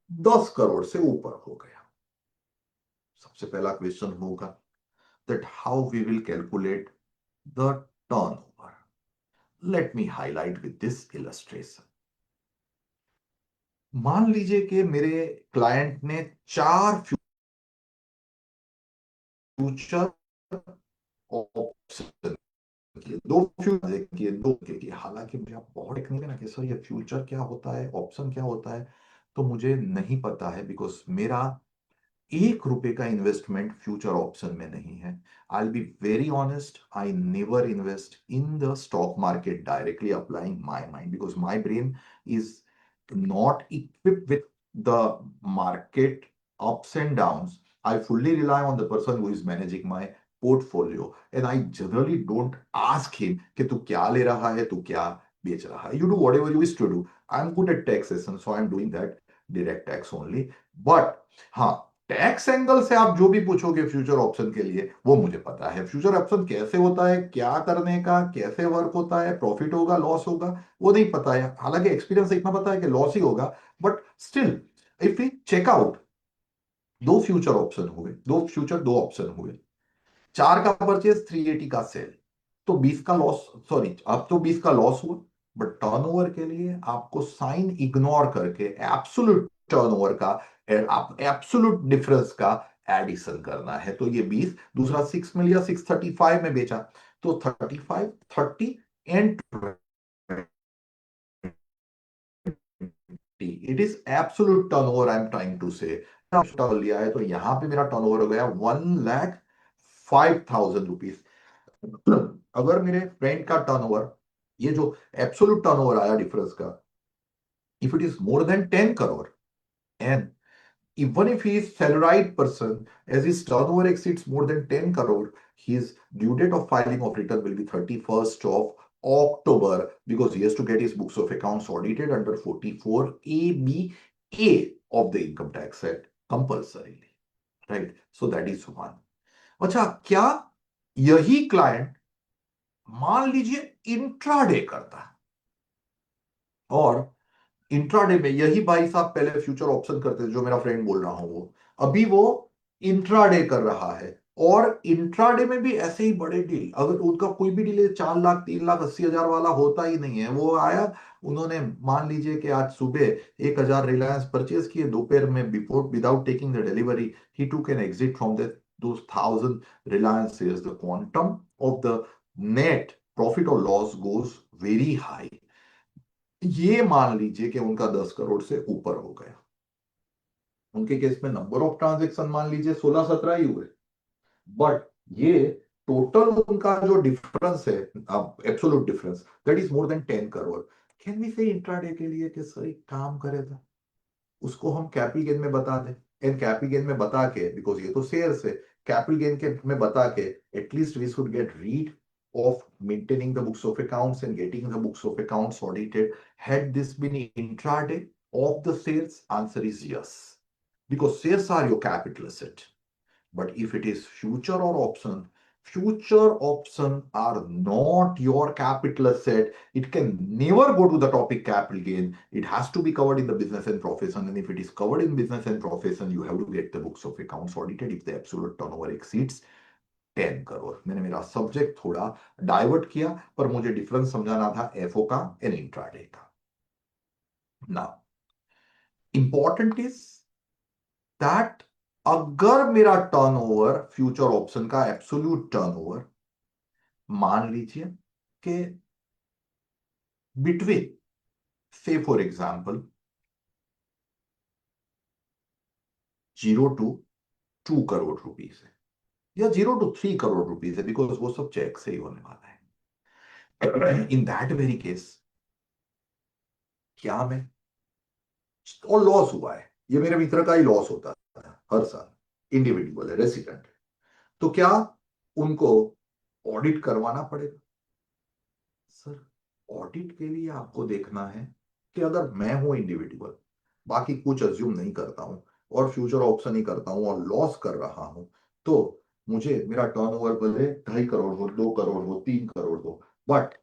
10 करोड़ से ऊपर हो गया, सबसे पहला क्वेश्चन होगा that how we will calculate the turnover. Let me highlight with this illustration. मान लीजिए कि मेरे क्लाइंट ने 4 फ्यूचर ऑप्शन किए, 2 फ्यूचर किए, 2 किए। हालांकि मुझे आप बहुत टेक्निकल ना कि सर ये फ्यूचर क्या होता है, ऑप्शन क्या होता है, तो मुझे नहीं पता है, बिकॉज मेरा 1 रुपए का इन्वेस्टमेंट फ्यूचर ऑप्शन में नहीं है। I be very honest, I never invest in the stock market directly applying my mind, because my brain is not equipped with the market ups and downs. I fully rely on the person who is managing my portfolio, and I generally don't ask him कि तू क्या ले रहा है, तू क्या बेच रहा है. You do whatever you wish to do. I'm good at taxation, so I'm doing that direct tax only. But हाँ, टैक्स एंगल से आप जो भी पूछोगे फ्यूचर ऑप्शन के लिए वो मुझे पता है। फ्यूचर ऑप्शन कैसे होता है, क्या करने का, कैसे वर्क होता है, प्रॉफिट होगा, लॉस होगा, वो नहीं पता है। हालांकि एक्सपीरियंस इतना पता है कि लॉस ही होगा, but still if we check out, 2 future option हुए, 2 ऑप्शन हुए, 4 का परचेज, 380 का सेल, तो 20 का लॉस, सॉरी अब तो 20 का लॉस हुआ। बट टर्नओवर के लिए आपको साइन इग्नोर करके एब्सोल्यूट टर्नओवर का, एब्सोल्यूट डिफरेंस का एडिशन करना है। तो ये 20, दूसरा 6 मिल गया, 635 में बेचा, तो 35, 30 and 20, it is absolute turnover I am trying to say. लिया है तो यहां पे मेरा टर्नओवर हो गया 1,05,000 रुपीज। अगर मेरे फ्रेंड का टर्नओवर, ये जो एब्सोल्यूट टर्नओवर आया डिफरेंस का, if it is more than 10 crore, and even if he is salaried person, as his turnover exceeds more than 10 crore, his due date of filing of return will be 31st of October, because he has to get his books of accounts audited under 44ABA of the Income Tax Act compulsorily, right? So that is one. अच्छा, क्या यही client मान लीजिए intraday करता है, और intraday में यही भाई साहब पहले फ्यूचर ऑप्शन करते थे, जो मेरा फ्रेंड बोल रहा हूं, वो अभी वो इंट्राडे कर रहा है, और इंट्राडे में भी ऐसे ही बड़े डील, अगर उनका कोई भी डील 4 लाख 3,80,000 वाला होता ही नहीं है। वो आया, उन्होंने मान लीजिए कि आज सुबह 1,000 रिलायंस परचेज किए, दोपहर में before without taking the delivery he took an exit from the those 1,000 Reliance shares. The quantum of the net profit or loss goes very high. ये मान लीजिए कि उनका 10 करोड़ से ऊपर हो गया। उनके केस में नंबर ऑफ ट्रांजैक्शन मान लीजिए 16-17 ही हुए, बट ये टोटल उनका जो डिफरेंस है, absolute difference, that is more than 10 crore. Can we say intraday के लिए कि सर एक काम करेगा, उसको हम कैपिटल गेन में बता दें, एंड कैपिटल गेन में बता के, बिकॉज ये तो शेयर्स है, कैपिटल गेन के में बता के at least we should get rid of maintaining the books of accounts and getting the books of accounts audited. Had this been intraday of the sales? Answer is yes, because shares are your capital asset. But if it is future or option, future option are not your capital asset. It can never go to the topic capital gain. It has to be covered in the business and profession. And if it is covered in business and profession, you have to get the books of accounts audited if the absolute turnover exceeds 10 crore. मैंने मेरा subject थोड़ा divert किया, पर मुझे difference समझाना था FO का and intraday का. नाउ इंपॉर्टेंट इज दैट अगर मेरा टर्नओवर फ्यूचर ऑप्शन का एब्सोल्यूट टर्नओवर मान लीजिए कि बिटवीन से for example 0 to 2 crore rupees है या 0 to 3 करोड़ रुपीस है, बिकॉज वो सब चेक से ही होने वाला है. इन दैट वेरी केस क्या मैं, और लॉस हुआ है, ये मेरे मित्र का ही लॉस होता था हर साल, इंडिविजुअल है, रेसिडेंट है, तो क्या उनको ऑडिट करवाना पड़ेगा? सर, ऑडिट के लिए आपको देखना है कि अगर मैं हूं इंडिविजुअल, बाकी कुछ अज्यूम नहीं करता हूं और फ्यूचर ऑप्शन ही करता हूं और लॉस कर रहा हूं, तो मुझे मेरा टर्नओवर भले 2.5 करोड़ हो, 2 करोड़ हो, 3 करोड़ हो, but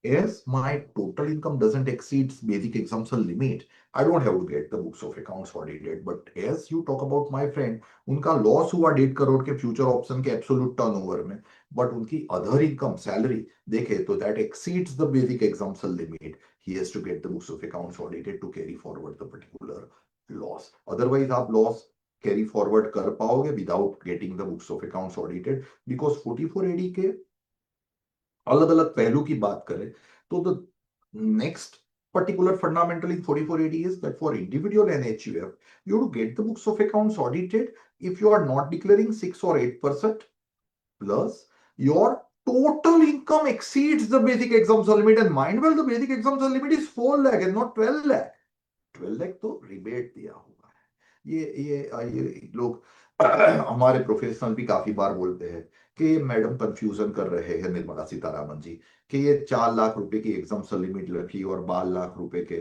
as my total income doesn't exceed basic exemption limit, I don't have to get the books of accounts audited. But as you talk about my friend, उनका लॉस हुआ 1.5 करोड़ के फ्यूचर ऑप्शन के absolute turnover में, but उनकी other income salary देखे तो that exceeds the basic exemption limit, he has to get the books of accounts audited to carry forward the particular loss. Otherwise आप loss carry forward कर पाओगे without getting the books of accounts audited, because 44AD के अलग अलग पहलू की बात करें तो the next particular fundamental in 44AD is that for individual NHUF, you have to get the books of accounts audited if you are not declaring 6 or 8% plus your total income exceeds the basic exemption limit. And mind well, the basic exemption limit is 4 lakh and not 12 lakh. 12 lakh तो rebate दिया हुआ है. ये लोग हमारे professional भी काफी बार बोलते हैं कि मैडम कंफ्यूजन कर रहे हैं निर्मला सीतारामन जी कि ये 4 लाख रुपए की एग्जाम्पशन लिमिट रखी और 12 लाख रुपए के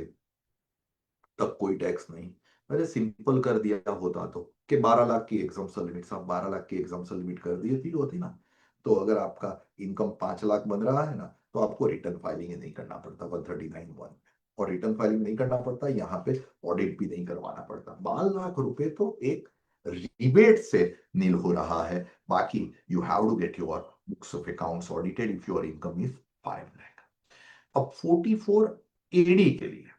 तक कोई टैक्स नहीं. अरे सिंपल कर दिया होता तो कि 12 लाख की एग्जाम्पशन लिमिट, साहब 12 लाख की एग्जाम्पशन लिमिट कर दी थी होती ना, तो अगर आपका इनकम 5 लाख बन रहा है ना, तो आपको रिटर्न फाइलिंग नहीं करना पड़ता 139(1), और रिटर्न फाइलिंग नहीं करना पड़ता, यहाँ पे ऑडिट भी नहीं करवाना पड़ता. 12 लाख रुपए तो एक रिबेट से नील हो रहा है. बाकी you have to get your books of accounts audited if your income is 5 lakh. अब 44AD के लिए,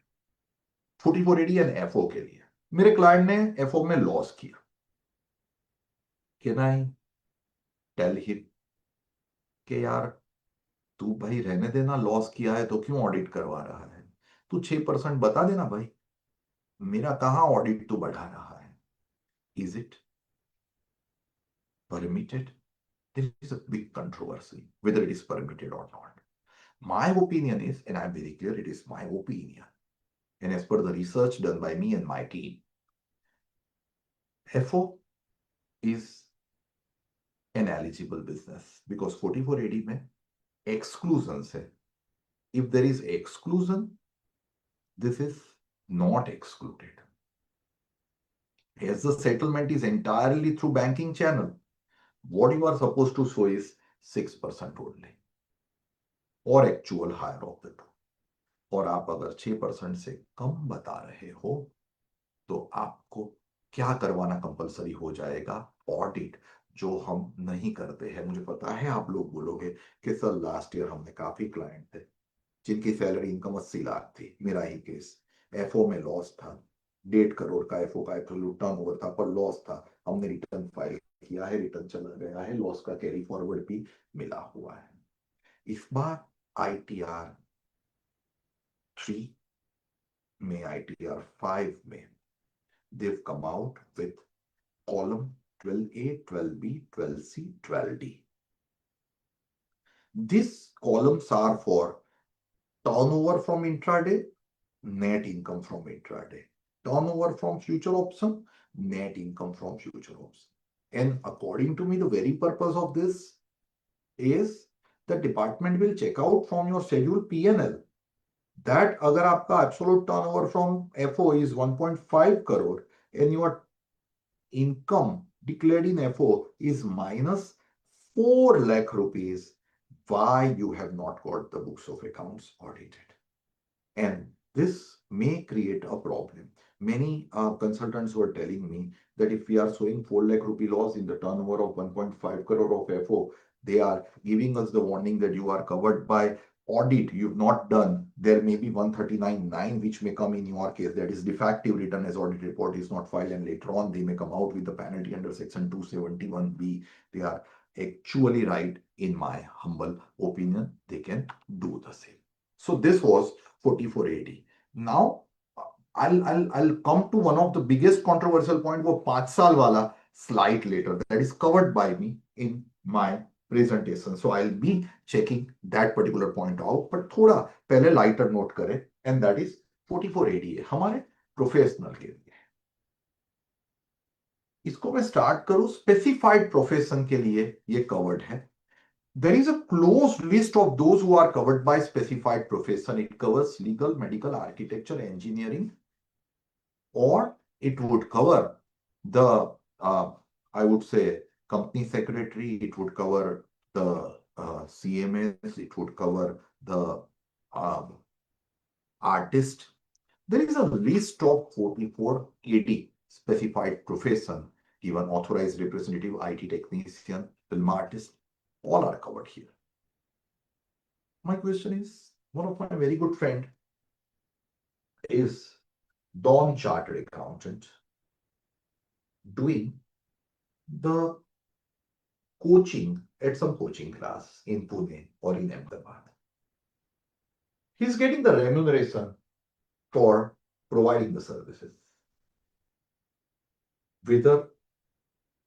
44AD एंड एफओ के लिए, मेरे क्लाइंट ने एफओ में लॉस किया. कैन आई टेल हिम कि यार तू भाई रहने देना, लॉस किया है तो क्यों ऑडिट करवा रहा है, तू 6% बता देना भाई, मेरा कहां ऑडिट तू बढ़ा रहा है. Is it permitted? There is a big controversy whether it is permitted or not. My opinion is, and I'm very clear, it is my opinion, and as per the research done by me and my team, FO is an eligible business because 44AD में exclusions है. If there is exclusion, this is not excluded. As the settlement is entirely through banking channel, what you are supposed to show is 6% only or actual higher of the two. और आप अगर 6% से कम बता रहे हो तो आपको क्या करवाना कंपलसरी हो जाएगा, ऑडिट, जो हम नहीं करते हैं. मुझे पता है आप लोग बोलोगे कि सर लास्ट ईयर हमने काफी क्लाइंट थे जिनकी सैलरी इनकम 80 लाख थी, मेरा ही केस, एफओ में लॉस था, 1.5 करोड़ का एफओ का एब्सोल्यूट टर्नओवर था पर लॉस था, हमने रिटर्न फाइल किया है, रिटर्न चला गया है, लॉस का कैरी फॉरवर्ड भी मिला हुआ है. इस बार ITR 3 में, ITR 5 में they've come out with column 12A, 12B, 12C, 12D. These columns are for turnover from intraday, net income from intraday, turnover from future option, net income from future option. And according to me, the very purpose of this is the department will check out from your schedule P&L that अगर आपका absolute turnover from FO is 1.5 crore and your income declared in FO is minus 4 lakh rupees, why you have not got the books of accounts audited? And this may create a problem. Many consultants were telling me that if we are showing 4 lakh rupee loss in the turnover of 1.5 crore of FO, they are giving us the warning that you are covered by audit you've not done. There may be 139.9 which may come in your case, that is defective return as audit report is not filed, and later on they may come out with the penalty under section 271B. They are actually right, in my humble opinion. They can do the same. So this was 4480. Now I'll come to one of the biggest controversial point, वो 5 साल वाला slide later, that is covered by me in my presentation. So I'll be checking that particular point out, but थोड़ा पहले lighter note करें, and that is 4480 हमारे professional के लिए. इसको मैं स्टार्ट करूं, स्पेसिफाइड प्रोफेशन के लिए ये कवर्ड है. There is a closed list of those who are covered by specified profession. It covers legal, medical, architecture, engineering, or it would cover the, I would say, company secretary, it would cover the CMS, it would cover the artist. There is a list of 4480 specified profession, even authorized representative, IT technician, film artist, all are covered here. My question is, one of my very good friend is Don Chartered Accountant doing the coaching at some coaching class in Pune or in Ahmedabad. He's getting the remuneration for providing the services. Whether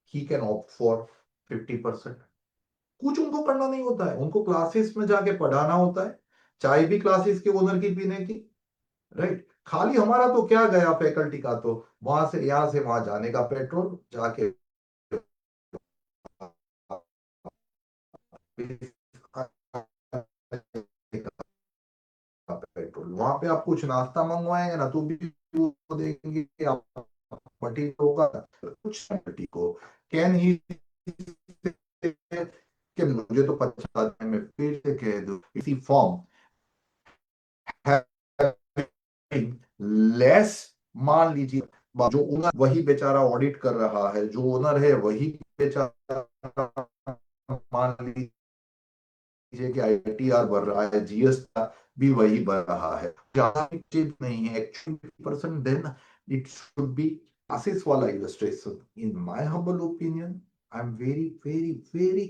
he can opt for 50%. कुछ उनको करना नहीं होता है, उनको classes में जाके पढ़ाना होता है, चाय भी क्लासेस के ओनर की पीने की, राइट. खाली हमारा तो क्या गया फैकल्टी का, तो वहां से यहां से वहां जाने का पेट्रोल, जाके पेट्रोल, वहां पे आप कुछ नाश्ता मंगवाएंगे ना तो भी वो देंगे आप पटी होगा कुछ पटी को. कैन ही कि मुझे तो 50 में फिर से कह दो, इसी फॉर्म लेस, मान लीजिए जो ओनर वही बेचारा ऑडिट कर रहा है, जो ओनर है वही बेचारा मान लीजिए कि ITR बढ़ रहा है, GST भी वही बढ़ रहा है, ज्यादा चीज नहीं है actually 50%, then it should be classes वाला illustration. In my humble opinion, I'm very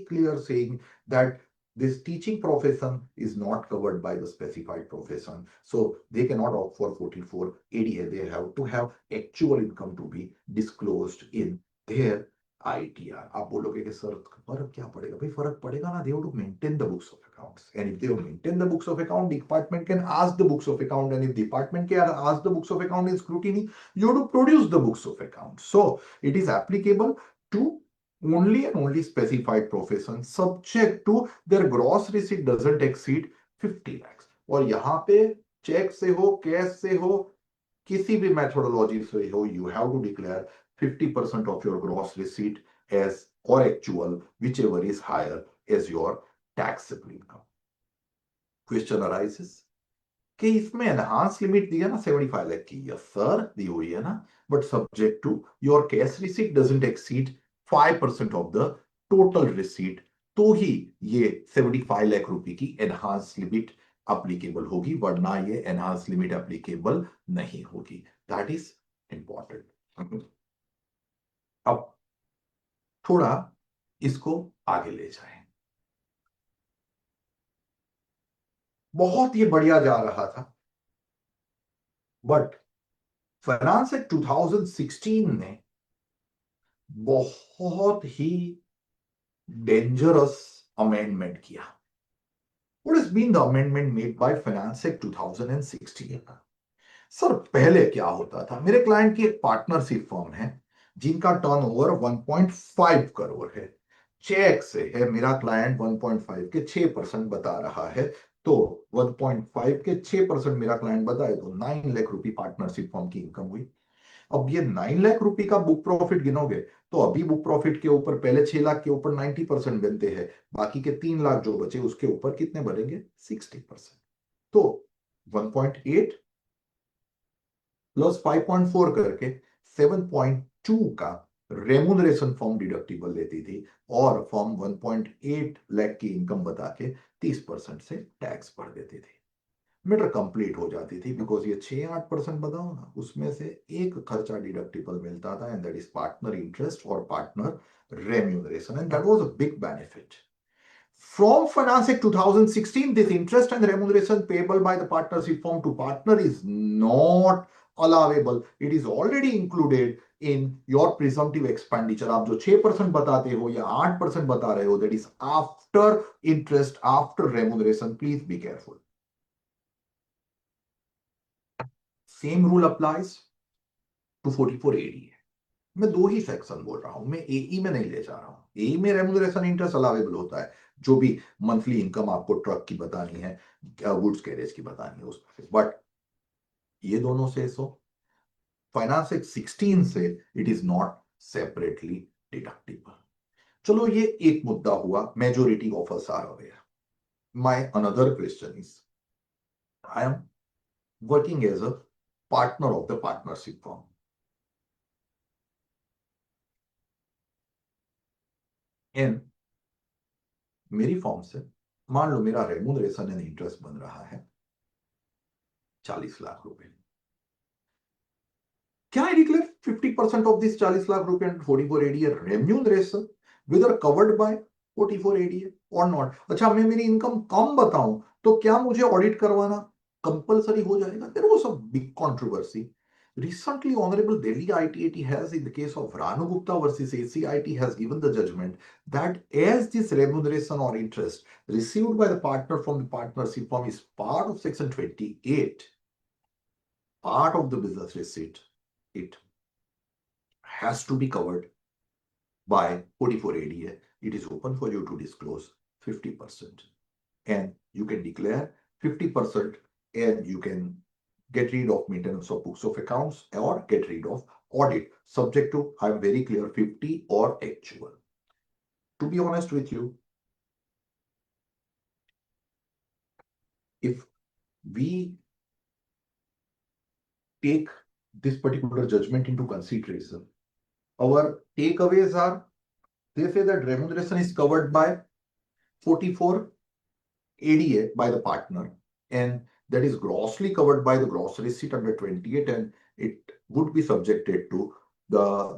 clear saying that this teaching profession is not covered by the specified profession. So they cannot opt for 4480. They have to have actual income to be disclosed in their ITR. आप बोलोगे कि sir फर्क क्या पड़ेगा? भाई फर्क पड़ेगा ना. They have to maintain the books of accounts, and if they maintain the books of account, department can ask the books of account, and if department can ask the books of account in scrutiny, you have to produce the books of account. So it is applicable to only and only specified profession, subject to their gross receipt doesn't exceed 50 lakhs. और यहाँ पे check से हो, cash से हो, किसी भी methodology से हो, you have to declare 50% of your gross receipt as or actual, whichever is higher, as your taxable income. Question arises कि इसमें enhanced limit दिया ना 75 लाख की, यस सर दी हुई है ना, but subject to your cash receipt doesn't exceed 5% of the total receipt, तो ही ये 75 लाख रुपए की enhanced limit applicable होगी, वरना ये enhanced limit applicable नहीं होगी. That is important. अब थोड़ा इसको आगे ले जाएं. बहुत ही बढ़िया जा रहा था, बट फाइनेंस एक्ट 2016 ने बहुत ही डेंजरस अमेंडमेंट किया. What has been the amendment made by Finance Act 2016? Sir पहले क्या होता था, मेरे क्लाइंट की एक पार्टनरशिप फर्म है जिनका टर्नओवर 1.5 करोड़ है, चेक से है, मेरा क्लाइंट 1.5 के 6% बता रहा है, तो 1.5 के 6% मेरा क्लाइंट बताए तो 9 लाख रुपए पार्टनरशिप फर्म की इनकम हुई. अब ये 9 लाख रुपए का बुक प्रॉफिट गिनोगे तो अभी बुक प्रॉफिट के ऊपर पहले 6 लाख के ऊपर 90% बनते हैं, बाकी के 3 लाख जो बचे उसके ऊपर कितने बनेंगे? 60%। तो 1.8 प्लस 5.4 करके 7.2 का रेमुनरेशन फॉर्म डिडक्टिबल लेती थी और फॉर्म 1.8 लाख की इनकम बता के 30% से टैक्स भर देती थी। मैटर कंप्लीट हो जाती थी बिकॉज ये 6-8% बताओ ना, उसमें से एक खर्चा डिडक्टिबल मिलता था and that is partner interest और partner remuneration and that was a big benefit. From Finance Act 2016, this interest and remuneration payable by the partnership firm to partner is not allowable. It is already included in your presumptive expenditure. आप जो 6% बताते हो या 8% बता रहे हो, that is after interest, after remuneration. Please be careful. Same rule applies to 44AD. मैं दो ही सेक्शन बोल रहा हूं, मैं एई में नहीं ले जा रहा हूं. एई में रेमुनरेशन इंटरेस्ट अलावेबल होता है, जो भी मंथली इनकम आपको ट्रक की बतानी है, गुड्स कैरेज की बतानी है उस पर. बट ये दोनों से सो फाइनेंस एक्ट 16 से it is not separately deductible. चलो ये एक मुद्दा हुआ, majority of us are aware. My another question is, I am working as a partner of the partnership firm. And मेरी फॉर्म से मान लो मेरा रेमुनरेशन एंड इंटरेस्ट बन रहा है 40 लाख रुपए. Can I declare 50% of this 40 lakh rupee and 44ADA remuneration whether covered by 44ADA or not? अच्छा, मैं मेरी इनकम कम बताऊं तो क्या मुझे ऑडिट करवाना कंपलसरी हो जाएगा? There was a big controversy. Recently, Honorable Delhi ITAT has, in the case of Ranu Gupta versus ACIT, has given the judgment that as this remuneration or interest received by the partner from the partnership firm is part of Section 28, part of the business receipt, it has to be covered by 44ADA. It is open for you to disclose 50%. And you can declare 50% and you can get rid of maintenance of books of accounts or get rid of audit, subject to, I'm very clear, 50 or actual. To be honest with you, if we take this particular judgment into consideration, our takeaways are, they say that remuneration is covered by 44 ADA by the partner, and that is grossly covered by the gross receipt under 28, and it would be subjected to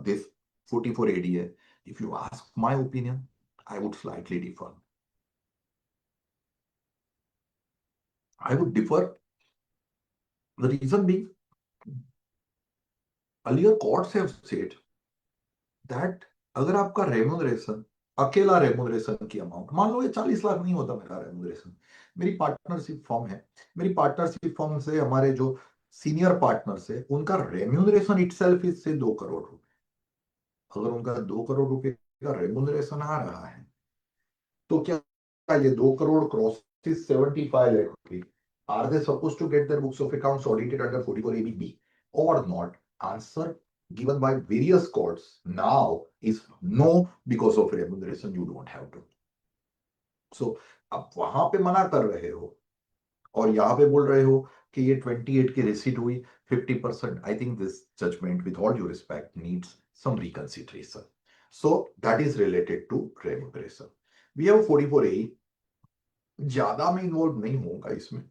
this 44 ADA. If you ask my opinion, I would slightly differ. I would differ. The reason being, earlier courts have said that अगर आपका remuneration, अकेला remuneration की amount, मान लो ये 40 लाख नहीं होता मेरा रेमुनरेशन, मेरी पार्टनरशिप फर्म है, मेरी पार्टनरशिप फर्म से हमारे जो सीनियर पार्टनर्स है उनका रेम्यूनरेशन इटसेल्फ इज से 2 करोड़ रुपए. अगर उनका 2 करोड़ रुपए का रेम्यूनरेशन आ रहा है तो क्या ये 2 करोड़ क्रॉसेस 75 लाख रुपए, are they suppose to get their books of accounts audited under 44ABB और not? Answer given by various courts now is no, because of remuneration you don't have to. So अब वहां पे मना कर रहे हो और यहाँ पे बोल रहे हो कि ये 28 की रिसीट हुई 50%. I think this judgment, with all due respect, needs some reconsideration. So that is related to remuneration. We have 44A. ज्यादा मैं इन्वॉल्व नहीं होगा इसमें,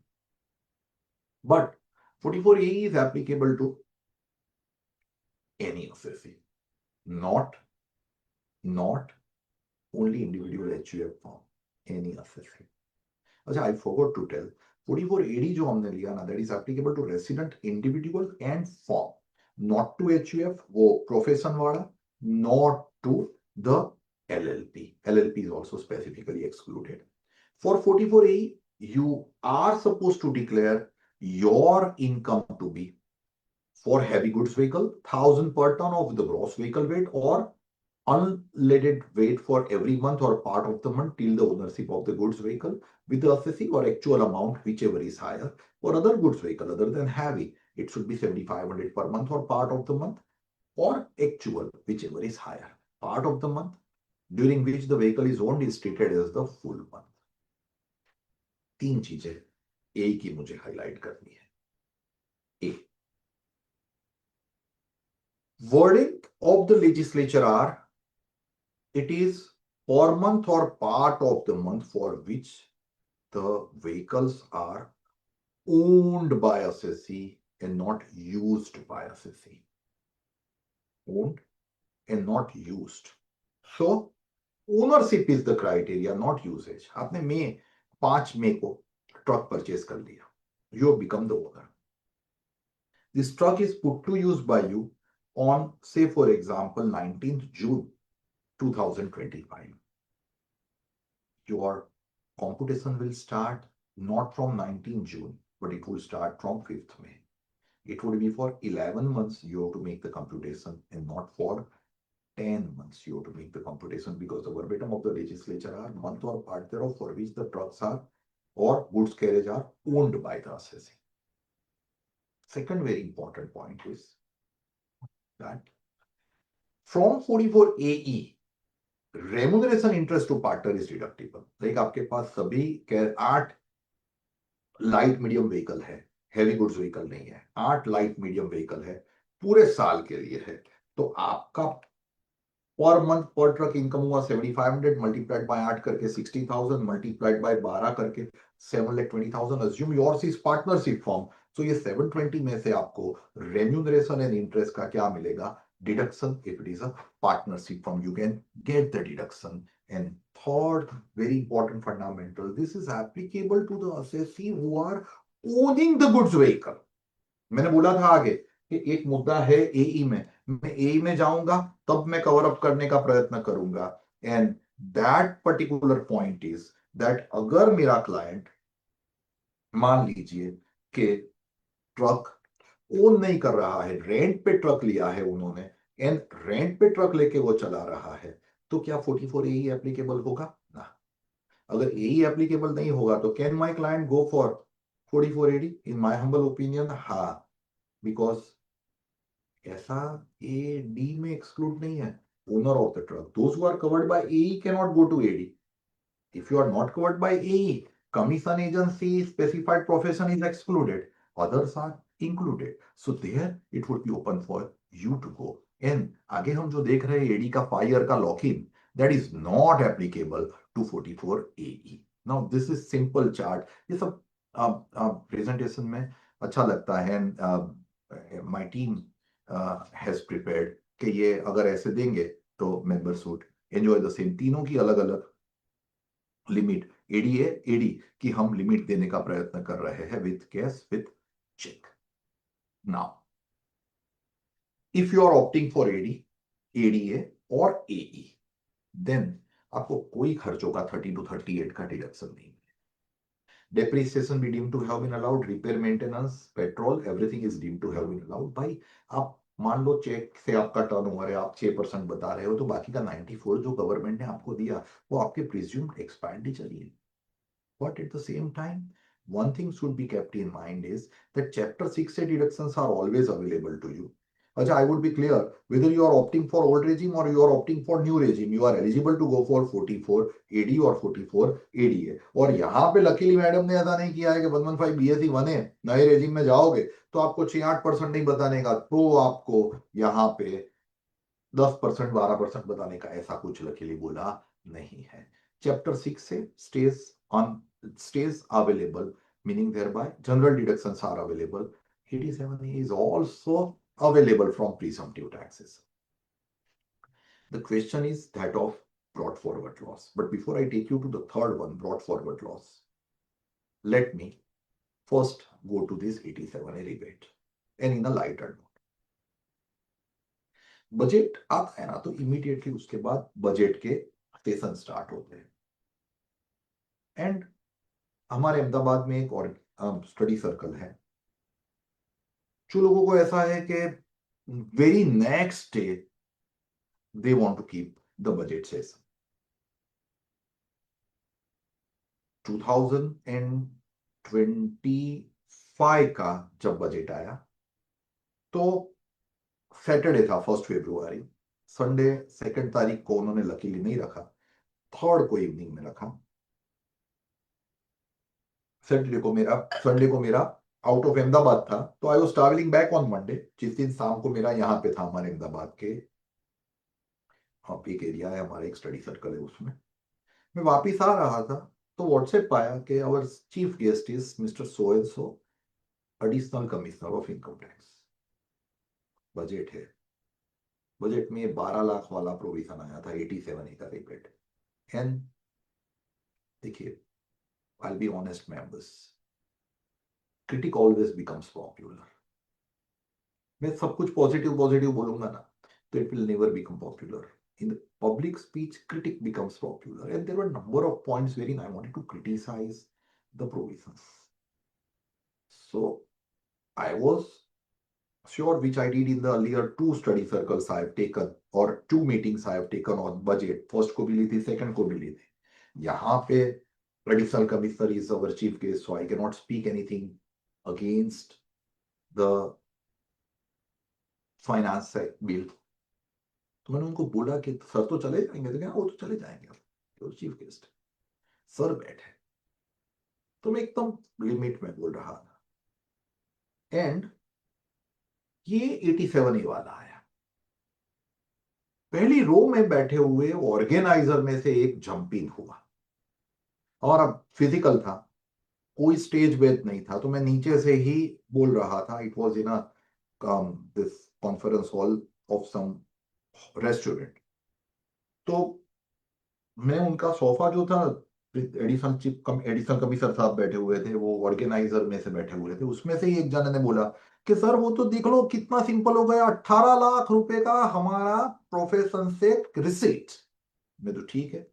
but 44A is applicable to any assessee, not only individual HUF firm, any assessee. अच्छा, I forgot to tell, 44AD जो हमने लिया ना, that is applicable to resident individual and firm, not to HUF, वो profession वाला, not to the LLP. LLP is also specifically excluded. For 44A, you are supposed to declare your income to be for heavy goods vehicle 1000 per ton of the gross vehicle weight or unleaded weight for every month or part of the month till the ownership of the goods vehicle with the assessing or actual amount whichever is higher. For other goods vehicle other than heavy, it should be 7500 per month or part of the month or actual, whichever is higher, part of the month during which the vehicle is owned is treated as the full month. तीन चीजें एक ही मुझे highlight करनी है. A. Wording of the legislature are, it is per month or part of the month for which the vehicles are owned by assessee and not used by assessee. Owned and not used. So ownership is the criteria, not usage. आपने मई 5 मई को truck purchase कर लिया. You have become the owner. This truck is put to use by you on, say for example, 19th June 2025. Your computation will start not from 19th June, but it will start from 5th May. It would be for 11 months you have to make the computation and not for 10 months you have to make the computation, because the verbatim of the legislature are month or part thereof for which the trucks are or goods carriage are owned by the assessee. Second very important point is that from 44 AE, remuneration interest to partner is deductible. Like आपके पास सभी 8 light medium vehicle है, heavy goods vehicle नहीं है, 8 light medium vehicle है, पूरे साल के लिए है, तो आपका पर मंथ पर ट्रक इनकम हुआ 7500 मल्टीप्लाइड बाय 8 करके 60000 मल्टीप्लाइड बाय 12 करके 7,20,000. Assume yours is partnership firm. So ये 720 में से आपको रेम्यूनरेशन एंड इंटरेस्ट का क्या मिलेगा? Deduction. If it is a partnership firm, you can get the deduction. And third, very important fundamental, this is applicable to the assessee who are owning the goods vehicle. मैंने बोला था आगे कि एक मुद्दा है एई में, मैं एई में जाऊंगा तब मैं कवर अप करने का प्रयत्न करूंगा. And that particular point is that अगर मेरा क्लाइंट मान लीजिए कि ट्रक ओन नहीं कर रहा है, रेंट पे ट्रक लिया है उन्होंने एंड रेंट पे ट्रक लेके वो चला रहा है, तो क्या 44 एई एप्लीकेबल होगा? ना. अगर एई एप्लीकेबल नहीं होगा तो can my client go for 44 AD? In my humble opinion हाँ, बिकॉज ऐसा ए डी में एक्सक्लूड नहीं है. Owner of the truck, those who are covered by AE can not go to AD. If you are not covered by AE, commission agency, specified profession is excluded, others are included. So there it would be open for you to go. And आगे हम जो देख रहे हैं AD का 5 year का lock-in, that is not applicable to 44 AE. Now this is simple chart. ये सब presentation में अच्छा लगता है. My team has prepared कि ये अगर ऐसे देंगे तो members would enjoy the same. तीनों की अलग अलग लिमिट एडीए एडी की हम लिमिट देने का प्रयत्न कर रहे हैं with cash with cheque. Now if you are opting for AD, ADA और एई, देन आपको कोई खर्चों का 30 to 38 का डिडक्शन नहीं. डेप्रिसिएशन भी deem to have been allowed, repair maintenance, petrol, everything is deem to have been allowed. भाई आप मान लो चेक से आपका टर्नओवर है, आप 6% बता रहे हो, तो बाकी का 94 जो गवर्नमेंट ने आपको दिया वो आपके प्रिज्यूम्ड एक्सपेंडिचर ही है. But at the same time, one thing should be kept in mind is that Chapter 6A deductions are always available to you. Acha, I would be clear, whether you are opting for old regime or you are opting for new regime, you are eligible to go for 44 AD or 44 ADA. और यहाँ पे luckily madam ने ऐसा नहीं किया है कि 115 BSc 1 है, नए रेजिम में जाओगे तो आपको 6-8% नहीं बताने का, तो आपको यहाँ पे 10% 12% बताने का, ऐसा कुछ लकीली बोला नहीं है. Chapter 6A stays available, meaning thereby general deductions are available. 87A is also available from presumptive taxes. The question is that of brought forward loss. But before I take you to the third one, brought forward loss, let me first go to this 87A rebate and in a lighter note. Budget आता है ना तो immediately उसके बाद budget के session start होते हैं. And हमारे अहमदाबाद में एक और स्टडी सर्कल है, जो लोगों को ऐसा है कि very next day they want to keep the budget session. 2025 का जब बजट आया तो सैटरडे था 1 फरवरी, संडे 2 तारीख को उन्होंने लकीली नहीं रखा, 3 को इवनिंग में रखा। संडे को मेरा आउट ऑफ अहमदाबाद था, तो I was travelling back on Monday, जिस दिन शाम को मेरा यहाँ पे था हमारे अहमदाबाद के एक एरिया है, हमारे एक स्टडी सर्कल है, उसमें मैं वापिस आ रहा था तो व्हाट्सएप पाया कि our chief guest is mister so and so, additional commissioner of income tax. Budget है, बजट में 12 लाख वाला प्रोविजन आया था, 87 का रिबेट। एंड देखिए, I be honest members, critic always becomes popular. मैं सब कुछ पॉजिटिव पॉजिटिव बोलूंगा ना, तो it will never become popular. In the public speech, critic becomes popular, and there were a number of points wherein I wanted to criticize the provisions. So I was sure, which I did in the earlier 2 study circles I have taken, or 2 meetings I have taken on budget. First को भी ली थी, second को भी ली थी। यहाँ पे additional commissioner is our chief guest, so I cannot speak anything against the finance bill. तो मैंने उनको बोला कि सर तो चले जाएंगे, तो क्या वो तो चले जाएंगे, चीफ गेस्ट सर बैठे, तो मैं एकदम लिमिट में बोल रहा था। एंड ये 87 वाला आया, पहली रो में बैठे हुए ऑर्गेनाइजर में से एक जंप इन हुआ, और अब फिजिकल था, कोई स्टेज बेस नहीं था, तो मैं नीचे से ही बोल रहा था। It was in a this conference hall of some restaurant. तो मैं उनका सोफा जो था, एडिशनल कमिश्नर साहब बैठे हुए थे, वो ऑर्गेनाइजर में से बैठे हुए थे, उसमें से ही एक जन ने बोला कि सर वो तो देख लो कितना सिंपल हो गया, 18 लाख रुपए का हमारा प्रोफेशन से रिसीट। मैं तो ठीक है,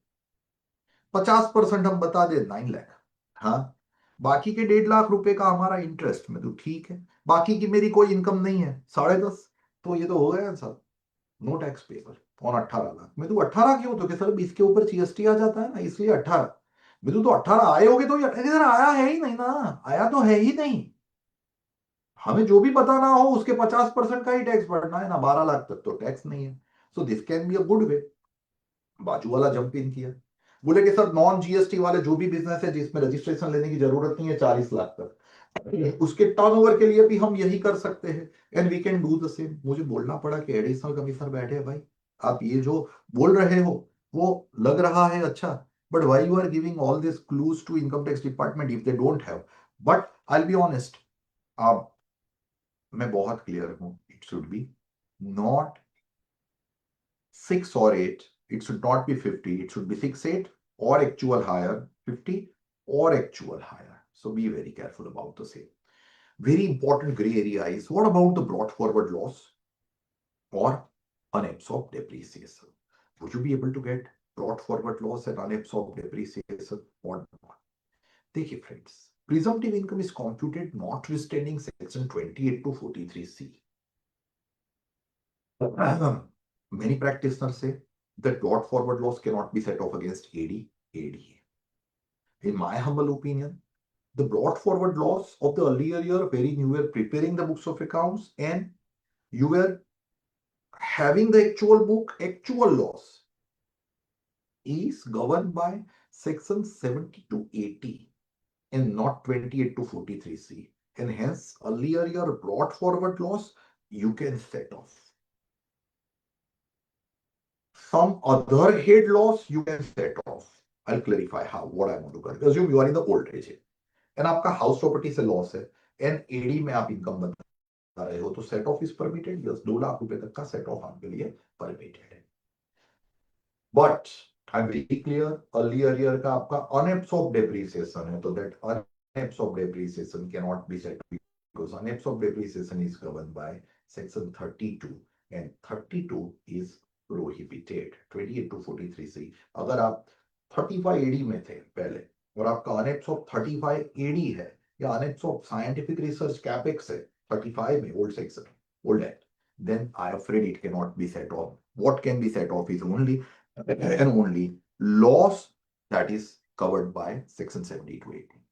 50% हम बता दे 9 लाख, हाँ, बाकी के 1.5 लाख रुपए का हमारा इंटरेस्ट, में तो ठीक है, बाकी की मेरी कोई इनकम नहीं है 10.5, तो ये तो हो गया sir, no tax paper on 18 lakh. मैं तो 18 क्यों, तो कि सर इसके ऊपर जीएसटी आ जाता है ना, इसलिए 18। मैं तो 18 आए होगे, तो इधर आया है ही नहीं ना, आया तो है ही नहीं। हमें जो भी पता ना हो उसके 50% का ही टैक्स भरना है ना, 12 लाख तक तो टैक्स नहीं है। So this can be a good way. बाजू वाला जंप इन किया, बोले कि सर नॉन जीएसटी वाले जो भी बिजनेस है जिसमें रजिस्ट्रेशन लेने की जरूरत नहीं है 40 लाख तक, उसके टर्नओवर के लिए भी हम यही कर सकते हैं, and we can do the same. मुझे बोलना पड़ा कि एडिशनल कमिश्नर बैठे हैं भाई, आप ये जो बोल रहे हो वो लग रहा है अच्छा, but why you are giving all this clues to income tax department if they don't have. But I will be honest, आप, मैं बहुत क्लियर हूं, it should be not 6 or 8, it should not be 50, it should be 6, 8 or actual higher, 50 or actual higher. So be very careful about the same. Very important gray area is, what about the brought forward loss or unabsorbed depreciation? Would you be able to get brought forward loss and unabsorbed depreciation or not? देखिए friends, presumptive income is computed notwithstanding section 28 to 43C. Many practitioners say that brought forward loss cannot be set off against ADA. In my humble opinion, the brought forward loss of the earlier year, wherein you were preparing the books of accounts and you were having the actual book, actual loss, is governed by section 70 to 80 and not 28 to 43C. And hence, earlier year brought forward loss, you can set off. Some other head loss you can set off. I'll clarify how, what I want to correct. Assume you are in the old age and आपका house property से loss है and AD में आप income बता रहे हो, तो set of is permitted. Yes, 2 lakh रुपए तक का सेट ऑफ आपके लिए परमिटेड है। But I am very clear, earlier year का आपका अनएब्सॉर्ब्ड डेप्रिसिएशन है, तो that unabsorbed depreciation can not be set because unabsorbed depreciation is governed by section 32 and 32 is prohibited 28 to 43C। अगर आप 35 AD में थे पहले और आपका अनएब्सॉर्ब्ड 35 एडी है या अनएब्सॉर्ब्ड साइंटिफिक रिसर्च कैपेक्स है 35 में, old section, old act, then I am afraid it cannot be set off. What can be set off is only and only loss that is covered by section 70 to 80.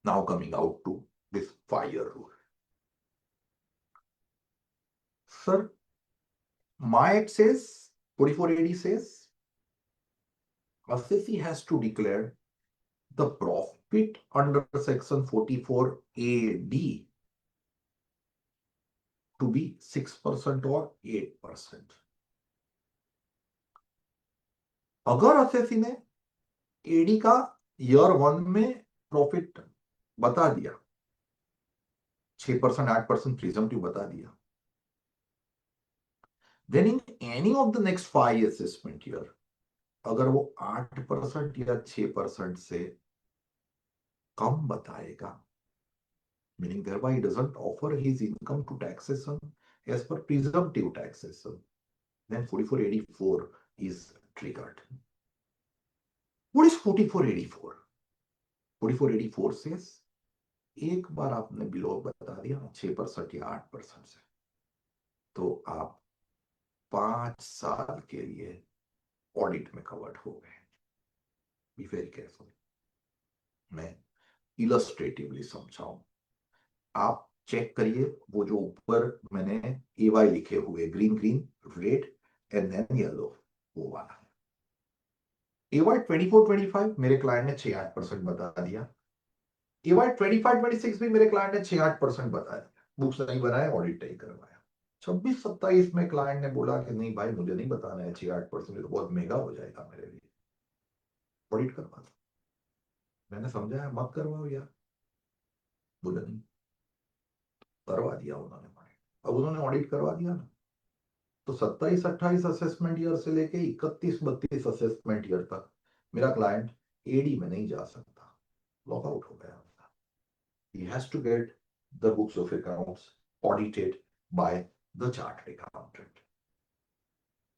Now coming out to this 5-year rule. Sir, my act says, 44AD says, assessee has to declare the profit under section 44AD to be 6% or 8%. अगर assessee ने AD का year 1 में profit बता दिया 6% 8% presumptive बता दिया, then in any of the next 5 assessment year अगर वो 8% या 6% से कम बताएगा, meaning thereby he doesn't offer his income to taxation as per presumptive taxation, then 4484 is triggered. What is 4484? 4484 says एक बार आपने बिलो बता दिया 6% या 8% से, तो आप 5 साल के लिए ऑडिट में कवर्ड हो गए. Be very careful. मैं इलस्ट्रेटिवली समझाऊं. आप चेक करिए वो जो ऊपर मैंने AY लिखे हुए green green red and then yellow, वो वाला AY 24-25 मेरे क्लाइंट ने 6-8% बता दिया. AY 25-26 भी मेरे क्लाइंट ने 6-8% बताया. बुक्स नहीं बनाए, ऑडिट नहीं करवाया. 26-27 में क्लाइंट ने बोला कि नहीं भाई मुझे नहीं बताना है 6-8%, तो बहुत महंगा हो जाएगा मेरे लिए, ऑडिट करवा दो. मैंने समझाया मत करवाओ यार, बोला नहीं, करवा दिया उन्होंने. अब उन्होंने ऑडिट करवा दिया ना, तो 27-28 असेसमेंट ईयर से लेके 31-32 असेसमेंट ईयर तक मेरा क्लाइंट एडी में नहीं जा सकता, लॉकआउट हो गया. He has to get the books of accounts audited by the chartered accountant.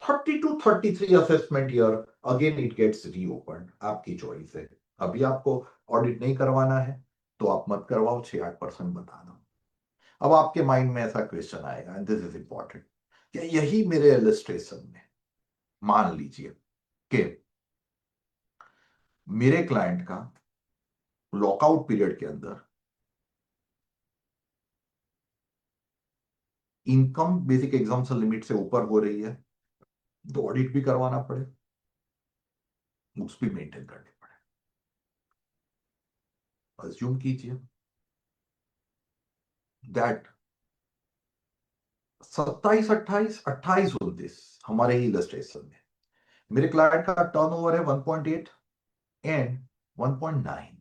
30-33 assessment year again it gets reopened. आपकी चॉइस है. अभी आपको ऑडिट नहीं करवाना है तो आप मत करवाओ, 6-8% बता दो. अब आपके माइंड में ऐसा क्वेश्चन आएगा, एंड दिस इज इंपॉर्टेंट, क्या यही मेरे इलस्ट्रेशन में मान लीजिए कि मेरे क्लाइंट का लॉकआउट पीरियड के अंदर इनकम बेसिक एग्जाम्पशन लिमिट से ऊपर हो रही है, तो ऑडिट भी करवाना पड़े, बुक्स भी मेंटेन करनी पड़े. अज्यूम कीजिए दैट 27-28-28-29 हमारे ही इलस्ट्रेशन में मेरे क्लाइंट का टर्नओवर है 1.8 and 1.9.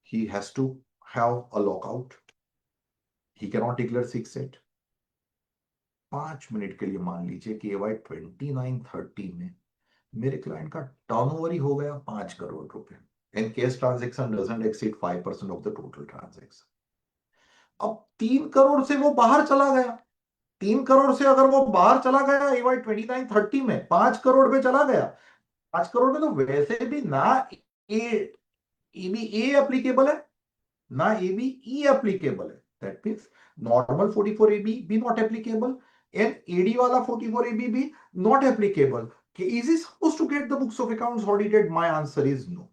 he has to have a lockout. He cannot declare 6-8. 5 minute के लिए मान लीजिए कि AY 29-30 में मेरे क्लाइंट का टर्नओवर ही हो गया 5 करोड़ रुपए, and case transaction doesn't exceed 5% of the total transaction. अब 3 करोड़ से वो बाहर चला गया. 3 करोड़ से अगर वो बाहर चला गया AY 29-30 में 5 करोड़ पे चला गया, 5 करोड़ में तो वैसे भी ना ABA एप्लीकेबल है ना ABE एप्लीकेबल है. That means normal 44AB be not applicable and AD wala 44AB be not applicable. Is he supposed to get the books of accounts audited? My answer is no.